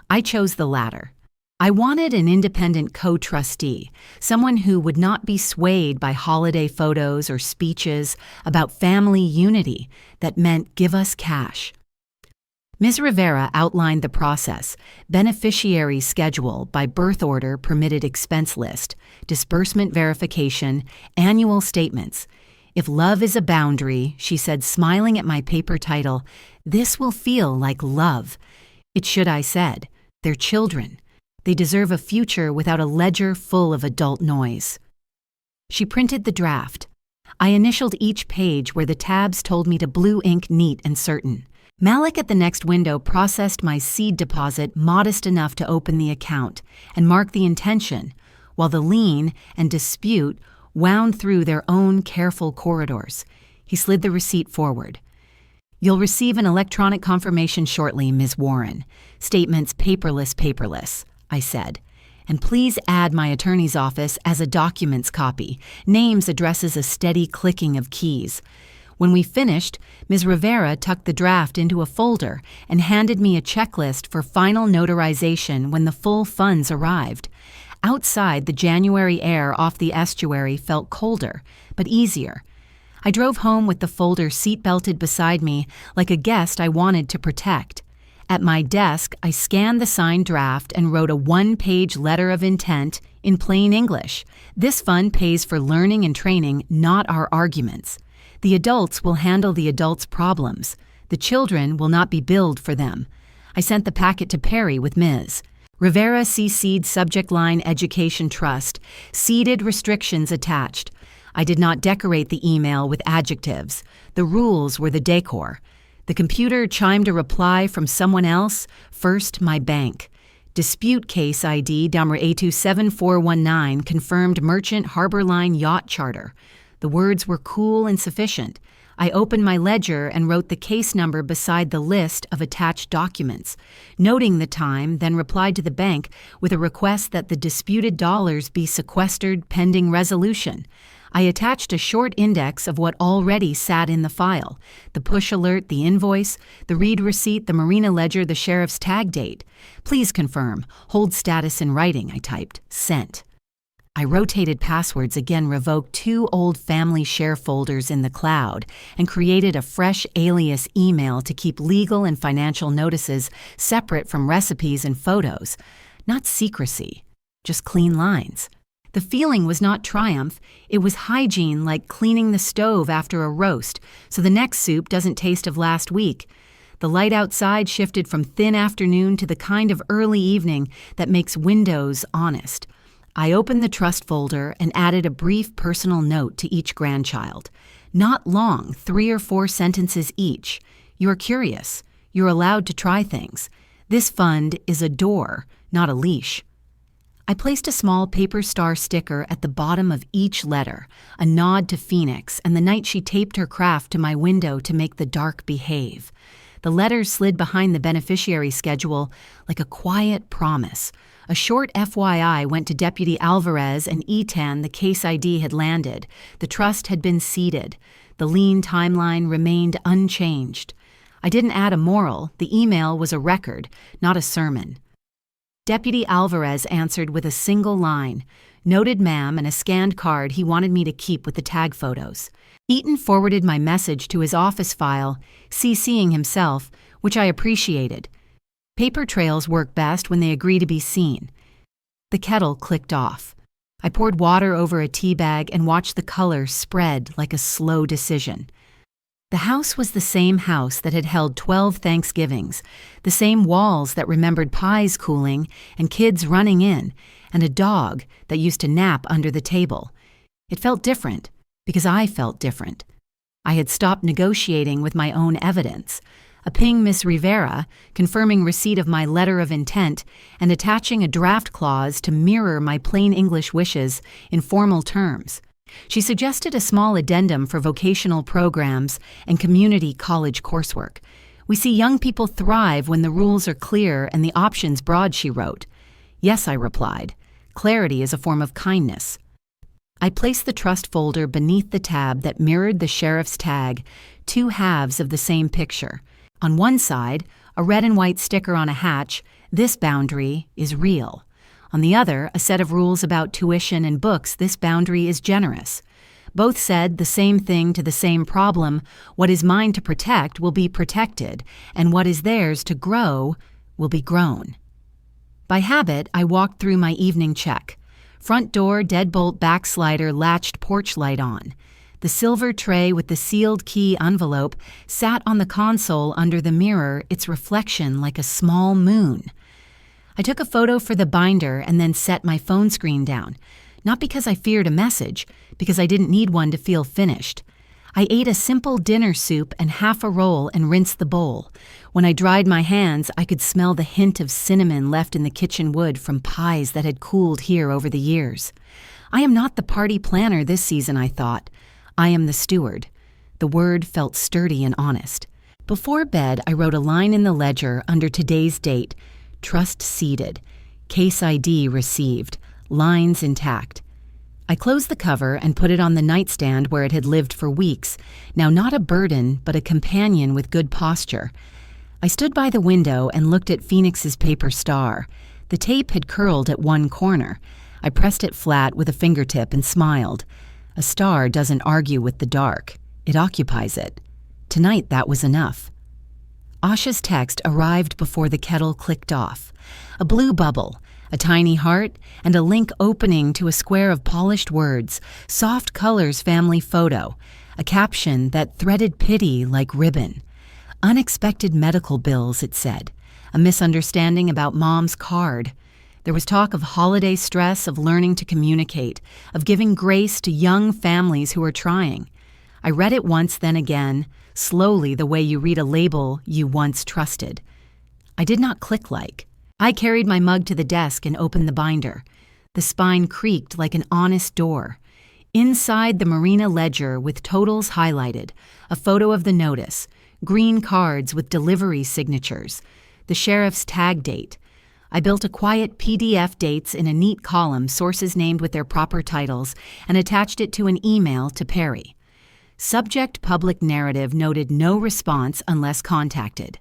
I chose the latter. I wanted an independent co-trustee, someone who would not be swayed by holiday photos or speeches about family unity that meant give us cash. Ms. Rivera outlined the process: beneficiary schedule by birth order permitted expense list, disbursement verification, annual statements. If love is a boundary, she said, smiling at my paper title, this will feel like love. It should, I said. They're children. They deserve a future without a ledger full of adult noise. She printed the draft. I initialed each page where the tabs told me to blue ink neat and certain. Malik at the next window processed my seed deposit modest enough to open the account and mark the intention, while the lien and dispute wound through their own careful corridors. He slid the receipt forward. You'll receive an electronic confirmation shortly, Ms. Warren. Statements paperless, I said. And please add my attorney's office as a documents copy. Names, addresses, a steady clicking of keys. When we finished, Ms. Rivera tucked the draft into a folder and handed me a checklist for final notarization when the full funds arrived. Outside, the January air off the estuary felt colder, but easier. I drove home with the folder seat-belted beside me like a guest I wanted to protect. At my desk, I scanned the signed draft and wrote a one-page letter of intent in plain English. This fund pays for learning and training, not our arguments. The adults will handle the adults' problems. The children will not be billed for them. I sent the packet to Perry with Ms. Rivera CC'd subject line Education Trust, seeded restrictions attached. I did not decorate the email with adjectives. The rules were the decor. The computer chimed a reply from someone else, first my bank. Dispute case ID number A27419 confirmed Merchant Harbor Line Yacht Charter. The words were cool and sufficient. I opened my ledger and wrote the case number beside the list of attached documents. Noting the time, then replied to the bank with a request that the disputed dollars be sequestered pending resolution. I attached a short index of what already sat in the file: the push alert, the invoice, the read receipt, the marina ledger, the sheriff's tag date. Please confirm. Hold status in writing, I typed. Sent. I rotated passwords, again revoked 2 old family share folders in the cloud, and created a fresh alias email to keep legal and financial notices separate from recipes and photos. Not secrecy, just clean lines. The feeling was not triumph, it was hygiene, like cleaning the stove after a roast, so the next soup doesn't taste of last week. The light outside shifted from thin afternoon to the kind of early evening that makes windows honest. I opened the trust folder and added a brief personal note to each grandchild. Not long, 3 or 4 sentences each. You're curious. You're allowed to try things. This fund is a door, not a leash. I placed a small paper star sticker at the bottom of each letter, a nod to Phoenix and the night she taped her craft to my window to make the dark behave. The letters slid behind the beneficiary schedule like a quiet promise. A short FYI went to Deputy Alvarez and E10. The case ID had landed. The trust had been seeded. The lien timeline remained unchanged. I didn't add a moral. The email was a record, not a sermon. Deputy Alvarez answered with a single line. Noted, ma'am, and a scanned card he wanted me to keep with the tag photos. Eaton forwarded my message to his office file, CCing himself, which I appreciated. Paper trails work best when they agree to be seen. The kettle clicked off. I poured water over a tea bag and watched the color spread like a slow decision. The house was the same house that had held 12 Thanksgivings, the same walls that remembered pies cooling and kids running in, and a dog that used to nap under the table. It felt different because I felt different. I had stopped negotiating with my own evidence. A ping Miss Rivera, confirming receipt of my letter of intent and attaching a draft clause to mirror my plain English wishes in formal terms. She suggested a small addendum for vocational programs and community college coursework. We see young people thrive when the rules are clear and the options broad, she wrote. Yes, I replied. Clarity is a form of kindness. I placed the trust folder beneath the tab that mirrored the sheriff's tag, 2 halves of the same picture. On one side, a red and white sticker on a hatch, this boundary is real. On the other, a set of rules about tuition and books, this boundary is generous. Both said the same thing to the same problem: what is mine to protect will be protected, and what is theirs to grow will be grown. By habit, I walked through my evening check. Front door, deadbolt backslider, latched porch light on. The silver tray with the sealed key envelope sat on the console under the mirror, its reflection like a small moon. I took a photo for the binder and then set my phone screen down, not because I feared a message, because I didn't need one to feel finished. I ate a simple dinner soup and half a roll and rinsed the bowl. When I dried my hands, I could smell the hint of cinnamon left in the kitchen wood from pies that had cooled here over the years. I am not the party planner this season, I thought. I am the steward. The word felt sturdy and honest. Before bed, I wrote a line in the ledger under today's date: trust seeded, case ID received, lines intact. I closed the cover and put it on the nightstand where it had lived for weeks, now not a burden, but a companion with good posture. I stood by the window and looked at Phoenix's paper star. The tape had curled at one corner. I pressed it flat with a fingertip and smiled. A star doesn't argue with the dark. It occupies it. Tonight that was enough. Asha's text arrived before the kettle clicked off. A blue bubble, a tiny heart, and a link opening to a square of polished words, soft colors family photo, a caption that threaded pity like ribbon. Unexpected medical bills, it said. A misunderstanding about Mom's card. There was talk of holiday stress, of learning to communicate, of giving grace to young families who are trying. I read it once, then again, slowly the way you read a label you once trusted. I did not click like. I carried my mug to the desk and opened the binder. The spine creaked like an honest door. Inside the marina ledger with totals highlighted, a photo of the notice, green cards with delivery signatures, the sheriff's tag date. I built a quiet PDF dates in a neat column, sources named with their proper titles, and attached it to an email to Perry. Subject public narrative noted no response unless contacted.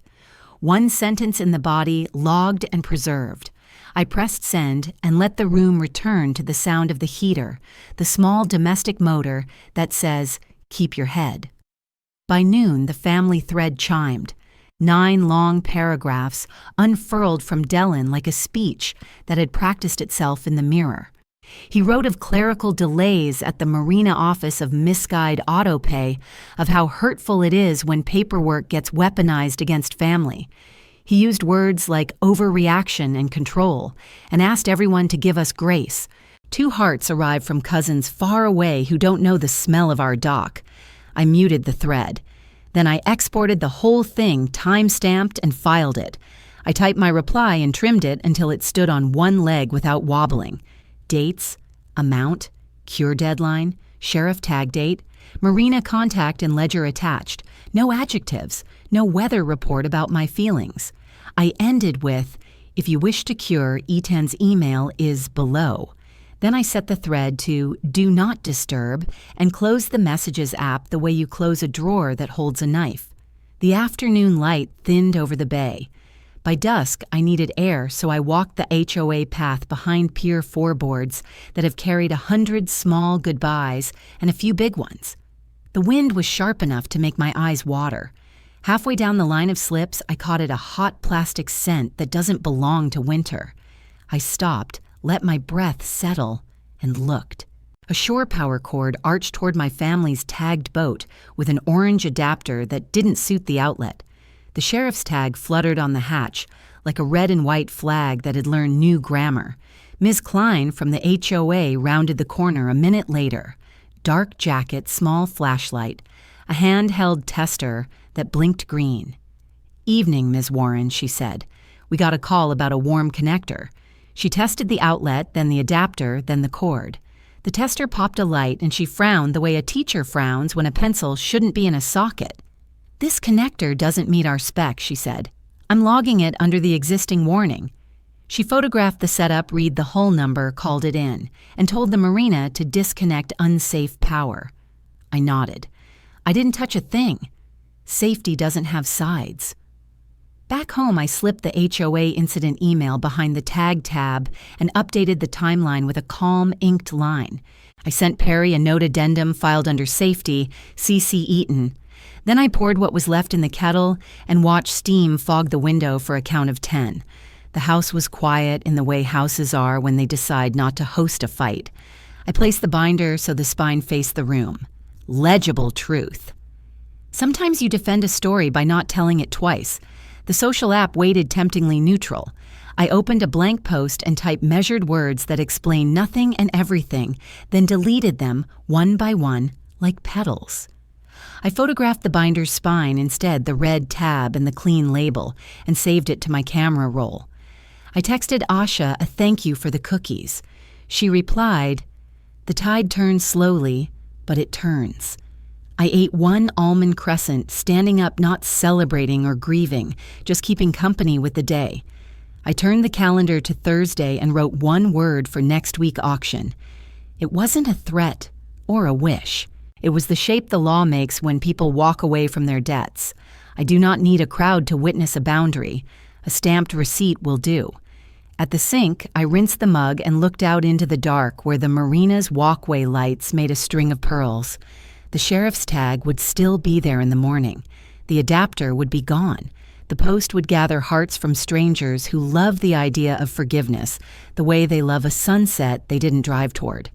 One sentence in the body logged and preserved. I pressed send and let the room return to the sound of the heater, the small domestic motor that says, "Keep your head." By noon, the family thread chimed. 9 long paragraphs unfurled from Dellin like a speech that had practiced itself in the mirror. He wrote of clerical delays at the marina office of misguided autopay, of how hurtful it is when paperwork gets weaponized against family. He used words like overreaction and control, and asked everyone to give us grace. 2 hearts arrived from cousins far away who don't know the smell of our dock. I muted the thread. Then I exported the whole thing, time-stamped, and filed it. I typed my reply and trimmed it until it stood on one leg without wobbling. Dates, amount, cure deadline, sheriff tag date, marina contact and ledger attached. No adjectives, no weather report about my feelings. I ended with, "If you wish to cure, Etan's email is below." Then I set the thread to "Do Not Disturb" and closed the Messages app the way you close a drawer that holds a knife. The afternoon light thinned over the bay. By dusk, I needed air, so I walked the HOA path behind Pier 4 boards that have carried 100 small goodbyes and a few big ones. The wind was sharp enough to make my eyes water. Halfway down the line of slips, I caught at a hot plastic scent that doesn't belong to winter. I stopped, let my breath settle, and looked. A shore power cord arched toward my family's tagged boat with an orange adapter that didn't suit the outlet. The sheriff's tag fluttered on the hatch, like a red and white flag that had learned new grammar. Ms. Klein from the HOA rounded the corner a minute later. Dark jacket, small flashlight, a handheld tester that blinked green. "Evening, Ms. Warren," she said. "We got a call about a warm connector." She tested the outlet, then the adapter, then the cord. The tester popped a light and she frowned the way a teacher frowns when a pencil shouldn't be in a socket. "This connector doesn't meet our spec," she said. "I'm logging it under the existing warning." She photographed the setup, read the hull number, called it in, and told the marina to disconnect unsafe power. I nodded. I didn't touch a thing. Safety doesn't have sides. Back home, I slipped the HOA incident email behind the tag tab and updated the timeline with a calm, inked line. I sent Perry a note addendum filed under safety, CC Eaton. Then I poured what was left in the kettle and watched steam fog the window for a count of 10. The house was quiet in the way houses are when they decide not to host a fight. I placed the binder so the spine faced the room. Legible truth. Sometimes you defend a story by not telling it twice. The social app waited temptingly neutral. I opened a blank post and typed measured words that explained nothing and everything, then deleted them one by one like petals. I photographed the binder's spine instead, the red tab and the clean label, and saved it to my camera roll. I texted Asha a thank you for the cookies. She replied, "The tide turns slowly, but it turns." I ate one almond crescent, standing up not celebrating or grieving, just keeping company with the day. I turned the calendar to Thursday and wrote one word for next week auction. It wasn't a threat or a wish. It was the shape the law makes when people walk away from their debts. I do not need a crowd to witness a boundary. A stamped receipt will do. At the sink, I rinsed the mug and looked out into the dark where the marina's walkway lights made a string of pearls. The sheriff's tag would still be there in the morning. The adapter would be gone. The post would gather hearts from strangers who love the idea of forgiveness, the way they love a sunset they didn't drive toward.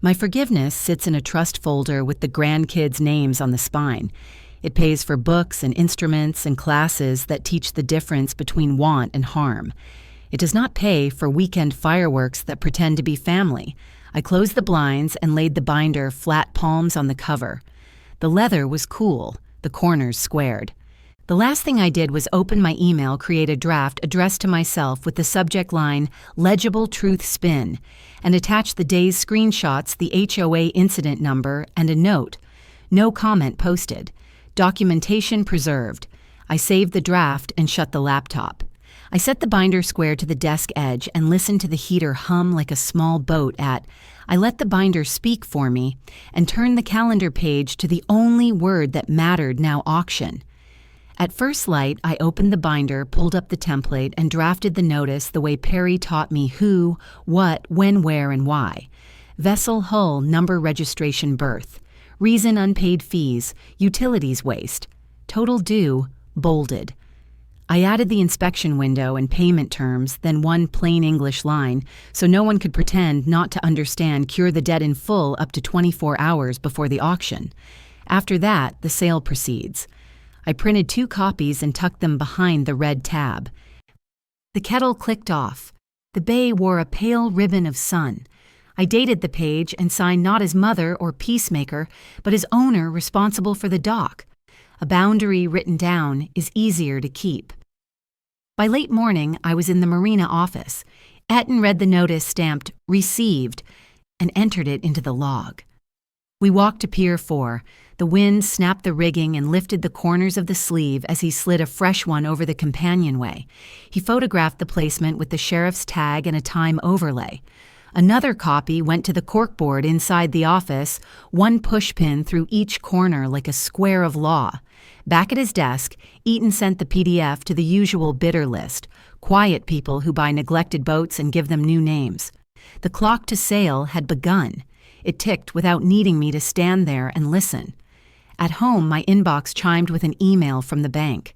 My forgiveness sits in a trust folder with the Grandkids' names on the spine. It pays for books and instruments and classes that teach the difference between want and harm. It does not pay for weekend fireworks that pretend to be family. I closed the blinds and laid the binder flat palms on the cover. The leather was cool, the corners squared. The last thing I did was open my email, create a draft addressed to myself with the subject line, "Legible Truth Spin," and attach the day's screenshots, the HOA incident number, and a note. No comment posted. Documentation preserved. I saved the draft and shut the laptop. I set the binder square to the desk edge and listened to the heater hum like a small boat I let the binder speak for me and turned the calendar page to the only word that mattered now, auction. At first light, I opened the binder, pulled up the template, and drafted the notice the way Perry taught me who, what, when, where, and why. Vessel hull number registration berth. Reason unpaid fees, utilities waste. Total due, bolded. I added the inspection window and payment terms, then one plain English line, so no one could pretend not to understand cure the debt in full up to 24 hours before the auction. After that, the sale proceeds. I printed 2 copies and tucked them behind the red tab. The kettle clicked off. The bay wore a pale ribbon of sun. I dated the page and signed not as mother or peacemaker, but as owner responsible for the dock. A boundary written down is easier to keep. By late morning, I was in the marina office. Etten read the notice stamped "Received" and entered it into the log. We walked to Pier 4. The wind snapped the rigging and lifted the corners of the sleeve as he slid a fresh one over the companionway. He photographed the placement with the sheriff's tag and a time overlay. Another copy went to the corkboard inside the office, one pushpin through each corner like a square of law. Back at his desk, Eaton sent the PDF to the usual bidder list, quiet people who buy neglected boats and give them new names. The clock to sale had begun. It ticked without needing me to stand there and listen. At home, my inbox chimed with an email from the bank.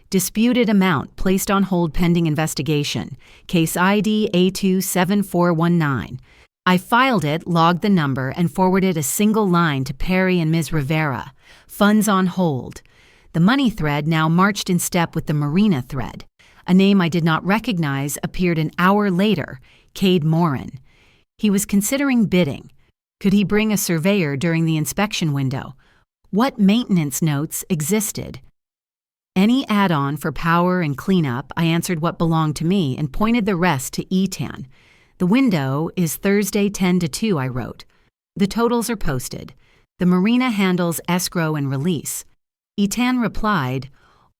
Disputed amount placed on hold pending investigation. Case ID A27419. I filed it, logged the number, and forwarded a single line to Perry and Ms. Rivera. Funds on hold. The money thread now marched in step with the marina thread. A name I did not recognize appeared an hour later, Cade Morin. He was considering bidding. Could he bring a surveyor during the inspection window? What maintenance notes existed? Any add-on for power and cleanup, I answered what belonged to me and pointed the rest to Etan. The window is Thursday 10 to 2, I wrote. The totals are posted. The marina handles escrow and release. Etan replied,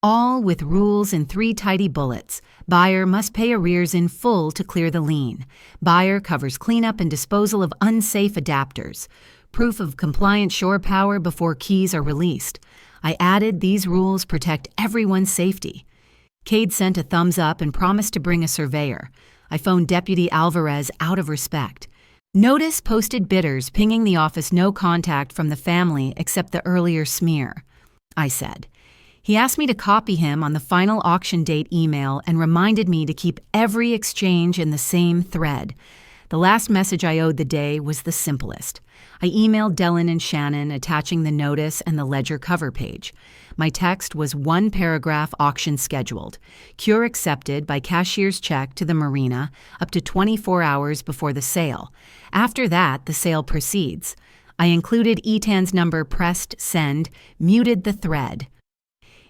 all with rules in 3 tidy bullets. Buyer must pay arrears in full to clear the lien. Buyer covers cleanup and disposal of unsafe adapters. Proof of compliant shore power before keys are released. I added these rules protect everyone's safety. Cade sent a thumbs up and promised to bring a surveyor. I phoned Deputy Alvarez out of respect. Notice posted bidders pinging the office no contact from the family except the earlier smear, I said. He asked me to copy him on the final auction date email and reminded me to keep every exchange in the same thread. The last message I owed the day was the simplest. I emailed Dylan and Shannon attaching the notice and the ledger cover page. My text was one paragraph: auction scheduled. Cure accepted by cashier's check to the marina up to 24 hours before the sale. After that, the sale proceeds. I included Etan's number, pressed send, muted the thread.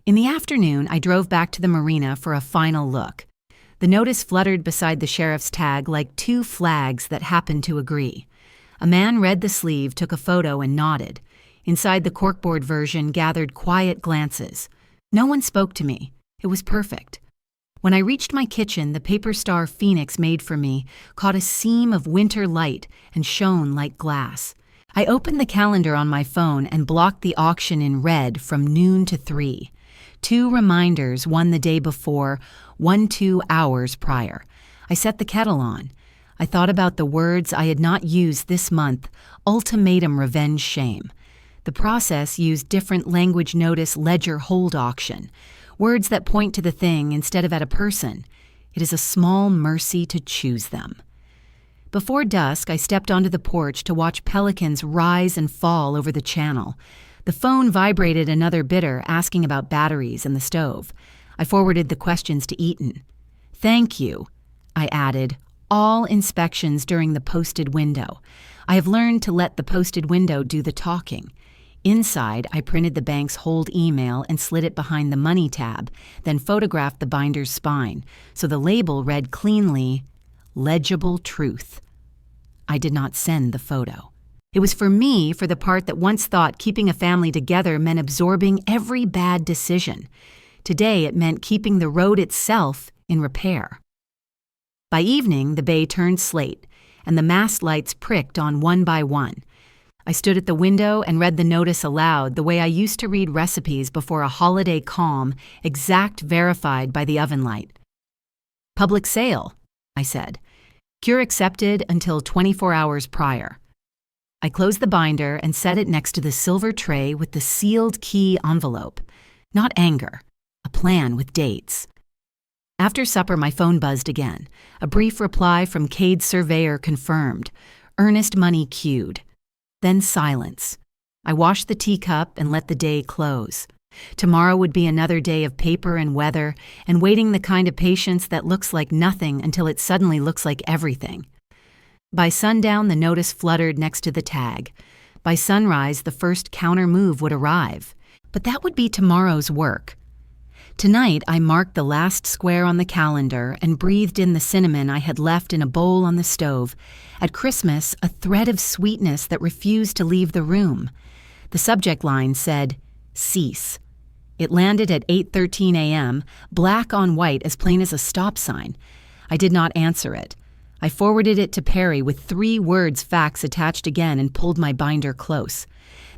In the afternoon, I drove back to the marina for a final look. The notice fluttered beside the sheriff's tag like two flags that happened to agree. A man read the sleeve, took a photo, and nodded. Inside, the corkboard version gathered quiet glances. No one spoke to me. It was perfect. When I reached my kitchen, the paper star Phoenix made for me caught a seam of winter light and shone like glass. I opened the calendar on my phone and blocked the auction in red from noon to 3. 2 reminders, one the day before, one 2 hours prior. I set the kettle on. I thought about the words I had not used this month: ultimatum, revenge, shame. The process used different language: notice, ledger, hold, auction. Words that point to the thing instead of at a person. It is a small mercy to choose them. Before dusk, I stepped onto the porch to watch pelicans rise and fall over the channel. The phone vibrated another bidder asking about batteries and the stove. I forwarded the questions to Eaton. Thank you, I added. All inspections during the posted window. I have learned to let the posted window do the talking. Inside, I printed the bank's hold email and slid it behind the money tab, then photographed the binder's spine, so the label read cleanly, legible truth. I did not send the photo. It was for me, for the part that once thought keeping a family together meant absorbing every bad decision. Today it meant keeping the road itself in repair. By evening, the bay turned slate, and the mast lights pricked on one by one. I stood at the window and read the notice aloud the way I used to read recipes before a holiday calm, exact, verified by the oven light. Public sale, I said. Cure accepted until 24 hours prior. I closed the binder and set it next to the silver tray with the sealed key envelope. Not anger, a plan with dates. After supper, my phone buzzed again. A brief reply from Cade Surveyor confirmed. Earnest money queued. Then silence. I washed the teacup and let the day close. Tomorrow would be another day of paper and weather and waiting, the kind of patience that looks like nothing until it suddenly looks like everything. By sundown, the notice fluttered next to the tag. By sunrise, the first counter move would arrive. But that would be tomorrow's work. Tonight, I marked the last square on the calendar and breathed in the cinnamon I had left in a bowl on the stove. At Christmas, a thread of sweetness that refused to leave the room. The subject line said, cease. It landed at 8:13 a.m., black on white, as plain as a stop sign. I did not answer it. I forwarded it to Perry with 3 words fax attached again and pulled my binder close.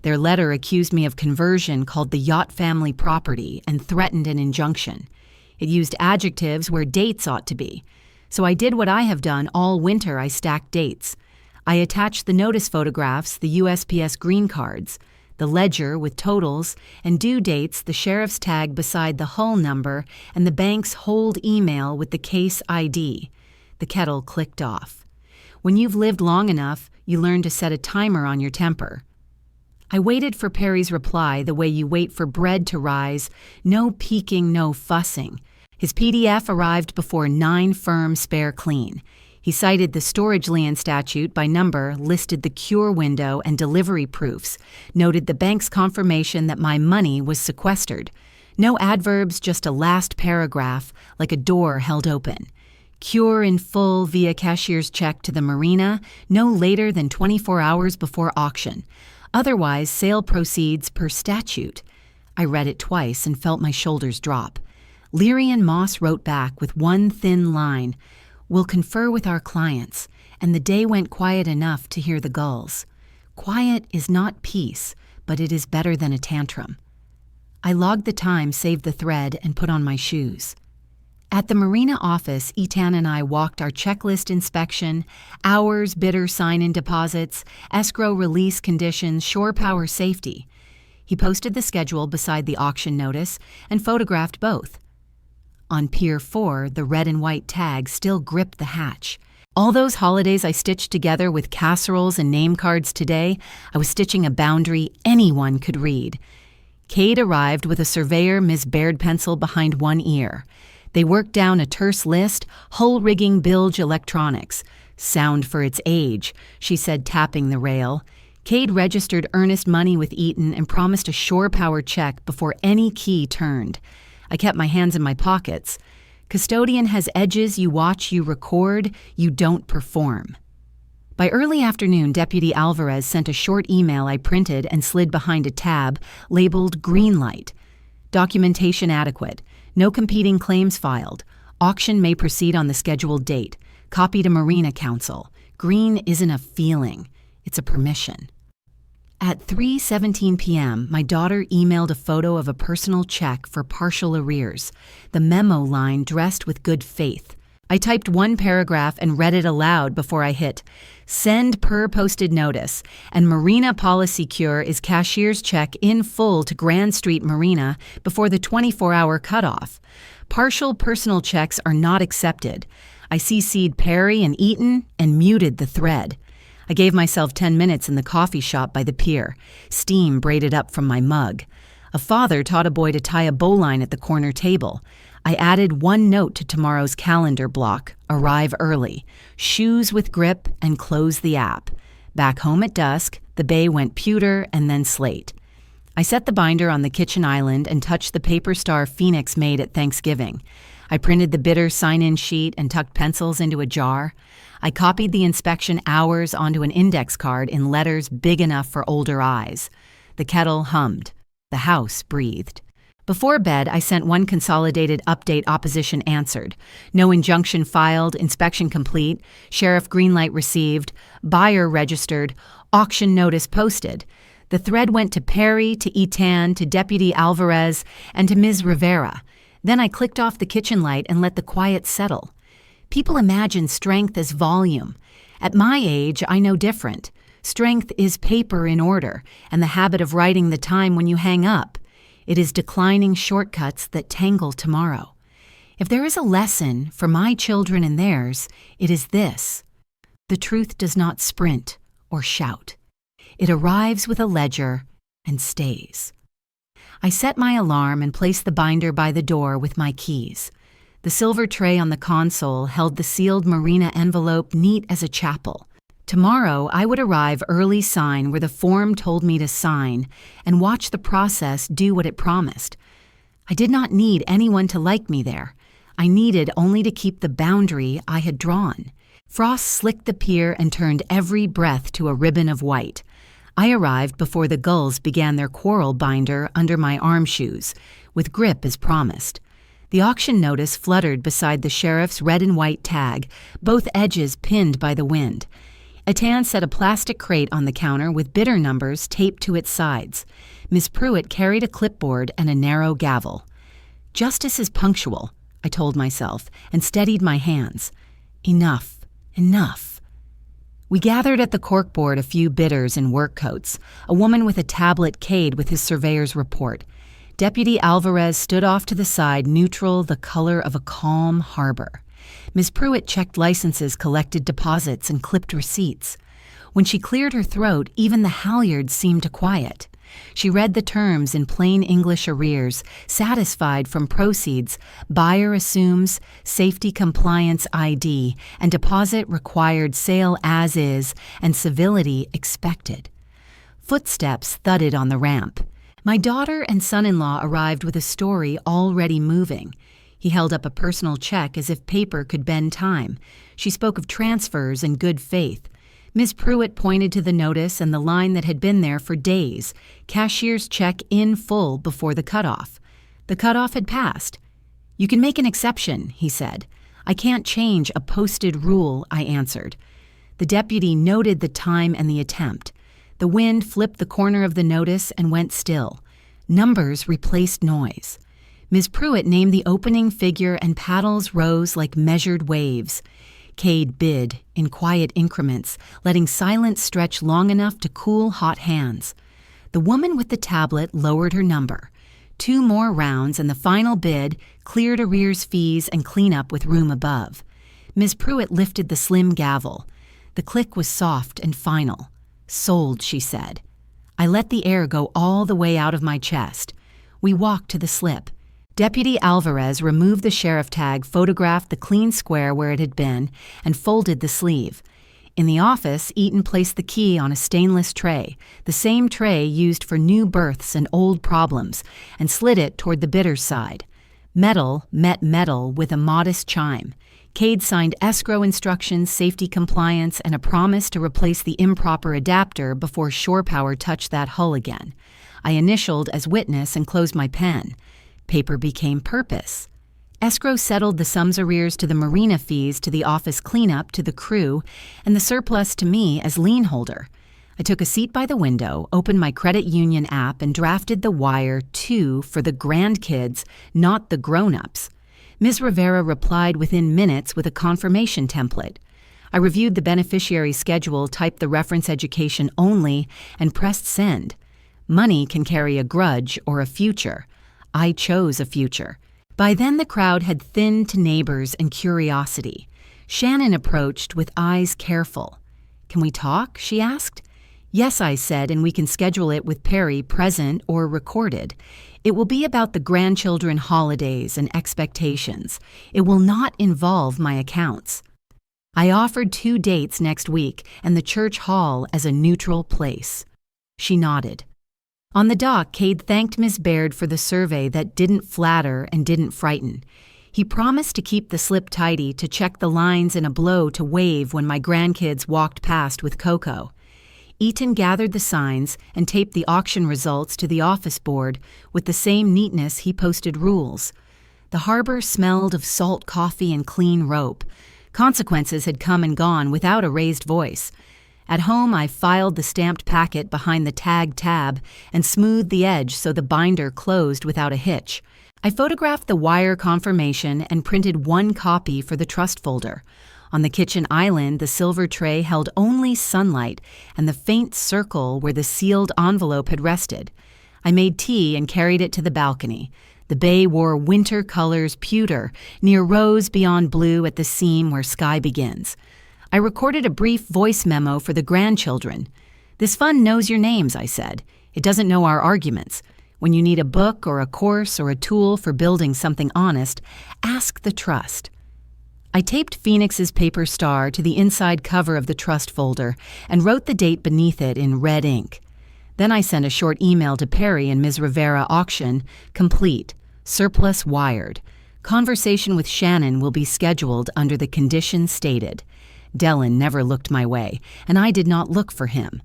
Their letter accused me of conversion, called the Yacht family property, and threatened an injunction. It used adjectives where dates ought to be. So I did what I have done all winter: I stacked dates. I attached the notice photographs, the USPS green cards, the ledger with totals, and due dates, the sheriff's tag beside the hull number, and the bank's hold email with the case ID. The kettle clicked off. When you've lived long enough, you learn to set a timer on your temper. I waited for Perry's reply the way you wait for bread to rise. No peeking, no fussing. His PDF arrived before 9 firm, spare clean. He cited the storage lien statute by number, listed the cure window and delivery proofs, noted the bank's confirmation that my money was sequestered. No adverbs, just a last paragraph, like a door held open. Cure in full via cashier's check to the marina, no later than 24 hours before auction. Otherwise, sale proceeds per statute. I read it twice and felt my shoulders drop. Leary and Moss wrote back with one thin line, "We'll confer with our clients," and the day went quiet enough to hear the gulls. Quiet is not peace, but it is better than a tantrum. I logged the time, saved the thread, and put on my shoes. At the marina office, Etan and I walked our checklist inspection, hours, bidder sign-in deposits, escrow release conditions, shore power safety. He posted the schedule beside the auction notice and photographed both. On Pier 4, the red and white tag still gripped the hatch. All those holidays I stitched together with casseroles and name cards today, I was stitching a boundary anyone could read. Cade arrived with a surveyor Ms. Baird pencil behind one ear. They worked down a terse list, hull rigging bilge electronics. Sound for its age, she said, tapping the rail. Cade registered earnest money with Eaton and promised a shore power check before any key turned. I kept my hands in my pockets. Custodian has edges you watch, you record, you don't perform. By early afternoon, Deputy Alvarez sent a short email I printed and slid behind a tab labeled Green Light. Documentation adequate. No competing claims filed. Auction may proceed on the scheduled date. Copy to Marina Council. Green isn't a feeling. It's a permission. At 3:17 p.m., my daughter emailed a photo of a personal check for partial arrears, the memo line dressed with good faith. I typed one paragraph and read it aloud before I hit send per posted notice, and Marina Policy Cure is cashier's check in full to Grand Street Marina before the 24-hour cutoff. Partial personal checks are not accepted. I CC'd Perry and Eaton and muted the thread. I gave myself 10 minutes in the coffee shop by the pier, steam braided up from my mug. A father taught a boy to tie a bowline at the corner table. I added one note to tomorrow's calendar block, arrive early, shoes with grip, and close the app. Back home at dusk, the bay went pewter and then slate. I set the binder on the kitchen island and touched the paper star Phoenix made at Thanksgiving. I printed the bidder sign-in sheet and tucked pencils into a jar. I copied the inspection hours onto an index card in letters big enough for older eyes. The kettle hummed. The house breathed. Before bed, I sent one consolidated update opposition answered. No injunction filed, inspection complete, sheriff greenlight received, buyer registered, auction notice posted. The thread went to Perry, to Etan, to Deputy Alvarez, and to Ms. Rivera. Then I clicked off the kitchen light and let the quiet settle. People imagine strength as volume. At my age, I know different. Strength is paper in order, and the habit of writing the time when you hang up. It is declining shortcuts that tangle tomorrow. If there is a lesson for my children and theirs, it is this. The truth does not sprint or shout. It arrives with a ledger and stays. I set my alarm and placed the binder by the door with my keys. The silver tray on the console held the sealed Marina envelope neat as a chapel. Tomorrow, I would arrive early sign where the form told me to sign and watch the process do what it promised. I did not need anyone to like me there. I needed only to keep the boundary I had drawn. Frost slicked the pier and turned every breath to a ribbon of white. I arrived before the gulls began their quarrel binder under my arm shoes, with grip as promised. The auction notice fluttered beside the sheriff's red and white tag, both edges pinned by the wind. Etan set a plastic crate on the counter with bidder numbers taped to its sides. Miss Pruitt carried a clipboard and a narrow gavel. Justice is punctual, I told myself, and steadied my hands. Enough, enough. We gathered at the corkboard a few bidders in work coats, a woman with a tablet Cade with his surveyor's report. Deputy Alvarez stood off to the side, neutral, the color of a calm harbor. Miss Pruitt checked licenses, collected deposits, and clipped receipts. When she cleared her throat, even the halyards seemed to quiet. She read the terms in plain English arrears, satisfied from proceeds, buyer assumes, safety compliance ID, and deposit required sale as is, and civility expected. Footsteps thudded on the ramp. My daughter and son-in-law arrived with a story already moving. He held up a personal check as if paper could bend time. She spoke of transfers and good faith. Miss Pruitt pointed to the notice and the line that had been there for days, cashier's check in full before the cutoff. The cutoff had passed. You can make an exception, he said. I can't change a posted rule, I answered. The deputy noted the time and the attempt. The wind flipped the corner of the notice and went still. Numbers replaced noise. Miss Pruitt named the opening figure and paddles rose like measured waves. Cade bid in quiet increments, letting silence stretch long enough to cool hot hands. The woman with the tablet lowered her number. 2 more rounds and the final bid cleared arrears fees and cleanup with room above. Ms. Pruitt lifted the slim gavel. The click was soft and final. "Sold," she said. I let the air go all the way out of my chest. We walked to the slip. Deputy Alvarez removed the sheriff tag, photographed the clean square where it had been, and folded the sleeve. In the office, Eaton placed the key on a stainless tray, the same tray used for new berths and old problems, and slid it toward the bidder's side. Metal met metal with a modest chime. Cade signed escrow instructions, safety compliance, and a promise to replace the improper adapter before shore power touched that hull again. I initialed as witness and closed my pen. Paper became purpose. Escrow settled the sums arrears to the marina fees to the office cleanup to the crew, and the surplus to me as lien holder. I took a seat by the window, opened my credit union app, and drafted the wire to for the grandkids, not the grown-ups. Ms. Rivera replied within minutes with a confirmation template. I reviewed the beneficiary schedule, typed the reference education only, and pressed send. Money can carry a grudge or a future. I chose a future. By then the crowd had thinned to neighbors and curiosity. Shannon approached with eyes careful. "Can we talk?" she asked. "Yes," I said, "and we can schedule it with Perry present or recorded. It will be about the grandchildren holidays and expectations. It will not involve my accounts." I offered 2 dates next week and the church hall as a neutral place. She nodded. On the dock, Cade thanked Miss Baird for the survey that didn't flatter and didn't frighten. He promised to keep the slip tidy, to check the lines in a blow to wave when my grandkids walked past with Coco. Eaton gathered the signs and taped the auction results to the office board with the same neatness he posted rules. The harbor smelled of salt coffee and clean rope. Consequences had come and gone without a raised voice. At home, I filed the stamped packet behind the tag tab and smoothed the edge so the binder closed without a hitch. I photographed the wire confirmation and printed 1 copy for the trust folder. On the kitchen island, the silver tray held only sunlight and the faint circle where the sealed envelope had rested. I made tea and carried it to the balcony. The bay wore winter colors pewter, near rose beyond blue at the seam where sky begins. I recorded a brief voice memo for the grandchildren. "This fund knows your names," I said. "It doesn't know our arguments. When you need a book or a course or a tool for building something honest, ask the trust." I taped Phoenix's paper star to the inside cover of the trust folder and wrote the date beneath it in red ink. Then I sent a short email to Perry and Ms. Rivera auction, complete, surplus wired. Conversation with Shannon will be scheduled under the conditions stated. Dellin never looked my way, and I did not look for him.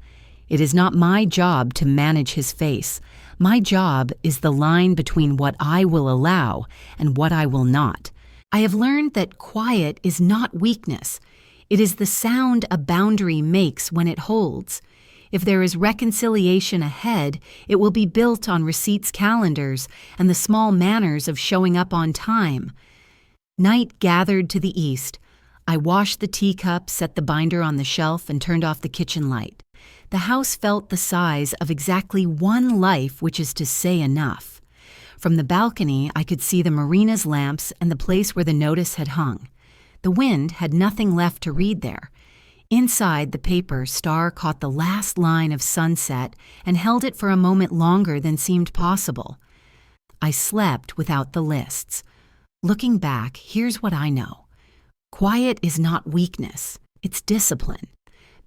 It is not my job to manage his face. My job is the line between what I will allow and what I will not. I have learned that quiet is not weakness. It is the sound a boundary makes when it holds. If there is reconciliation ahead, it will be built on receipts calendars and the small manners of showing up on time. Night gathered to the east. I washed the teacup, set the binder on the shelf, and turned off the kitchen light. The house felt the size of exactly 1 life, which is to say enough. From the balcony, I could see the marina's lamps and the place where the notice had hung. The wind had nothing left to read there. Inside the paper, Star caught the last line of sunset and held it for a moment longer than seemed possible. I slept without the lists. Looking back, here's what I know. Quiet is not weakness, it's discipline.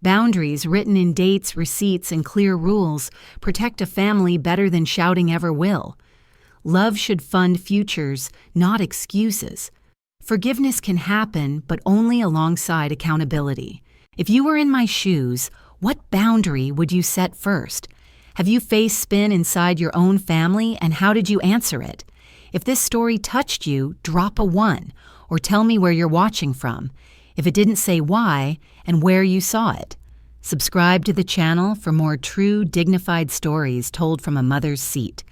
Boundaries written in dates, receipts, and clear rules protect a family better than shouting ever will. Love should fund futures, not excuses. Forgiveness can happen, but only alongside accountability. If you were in my shoes, what boundary would you set first? Have you faced spin inside your own family, and how did you answer it? If this story touched you, drop a 1, or tell me where you're watching from. If it didn't say why, and where you saw it. Subscribe to the channel for more true, dignified stories told from a mother's seat.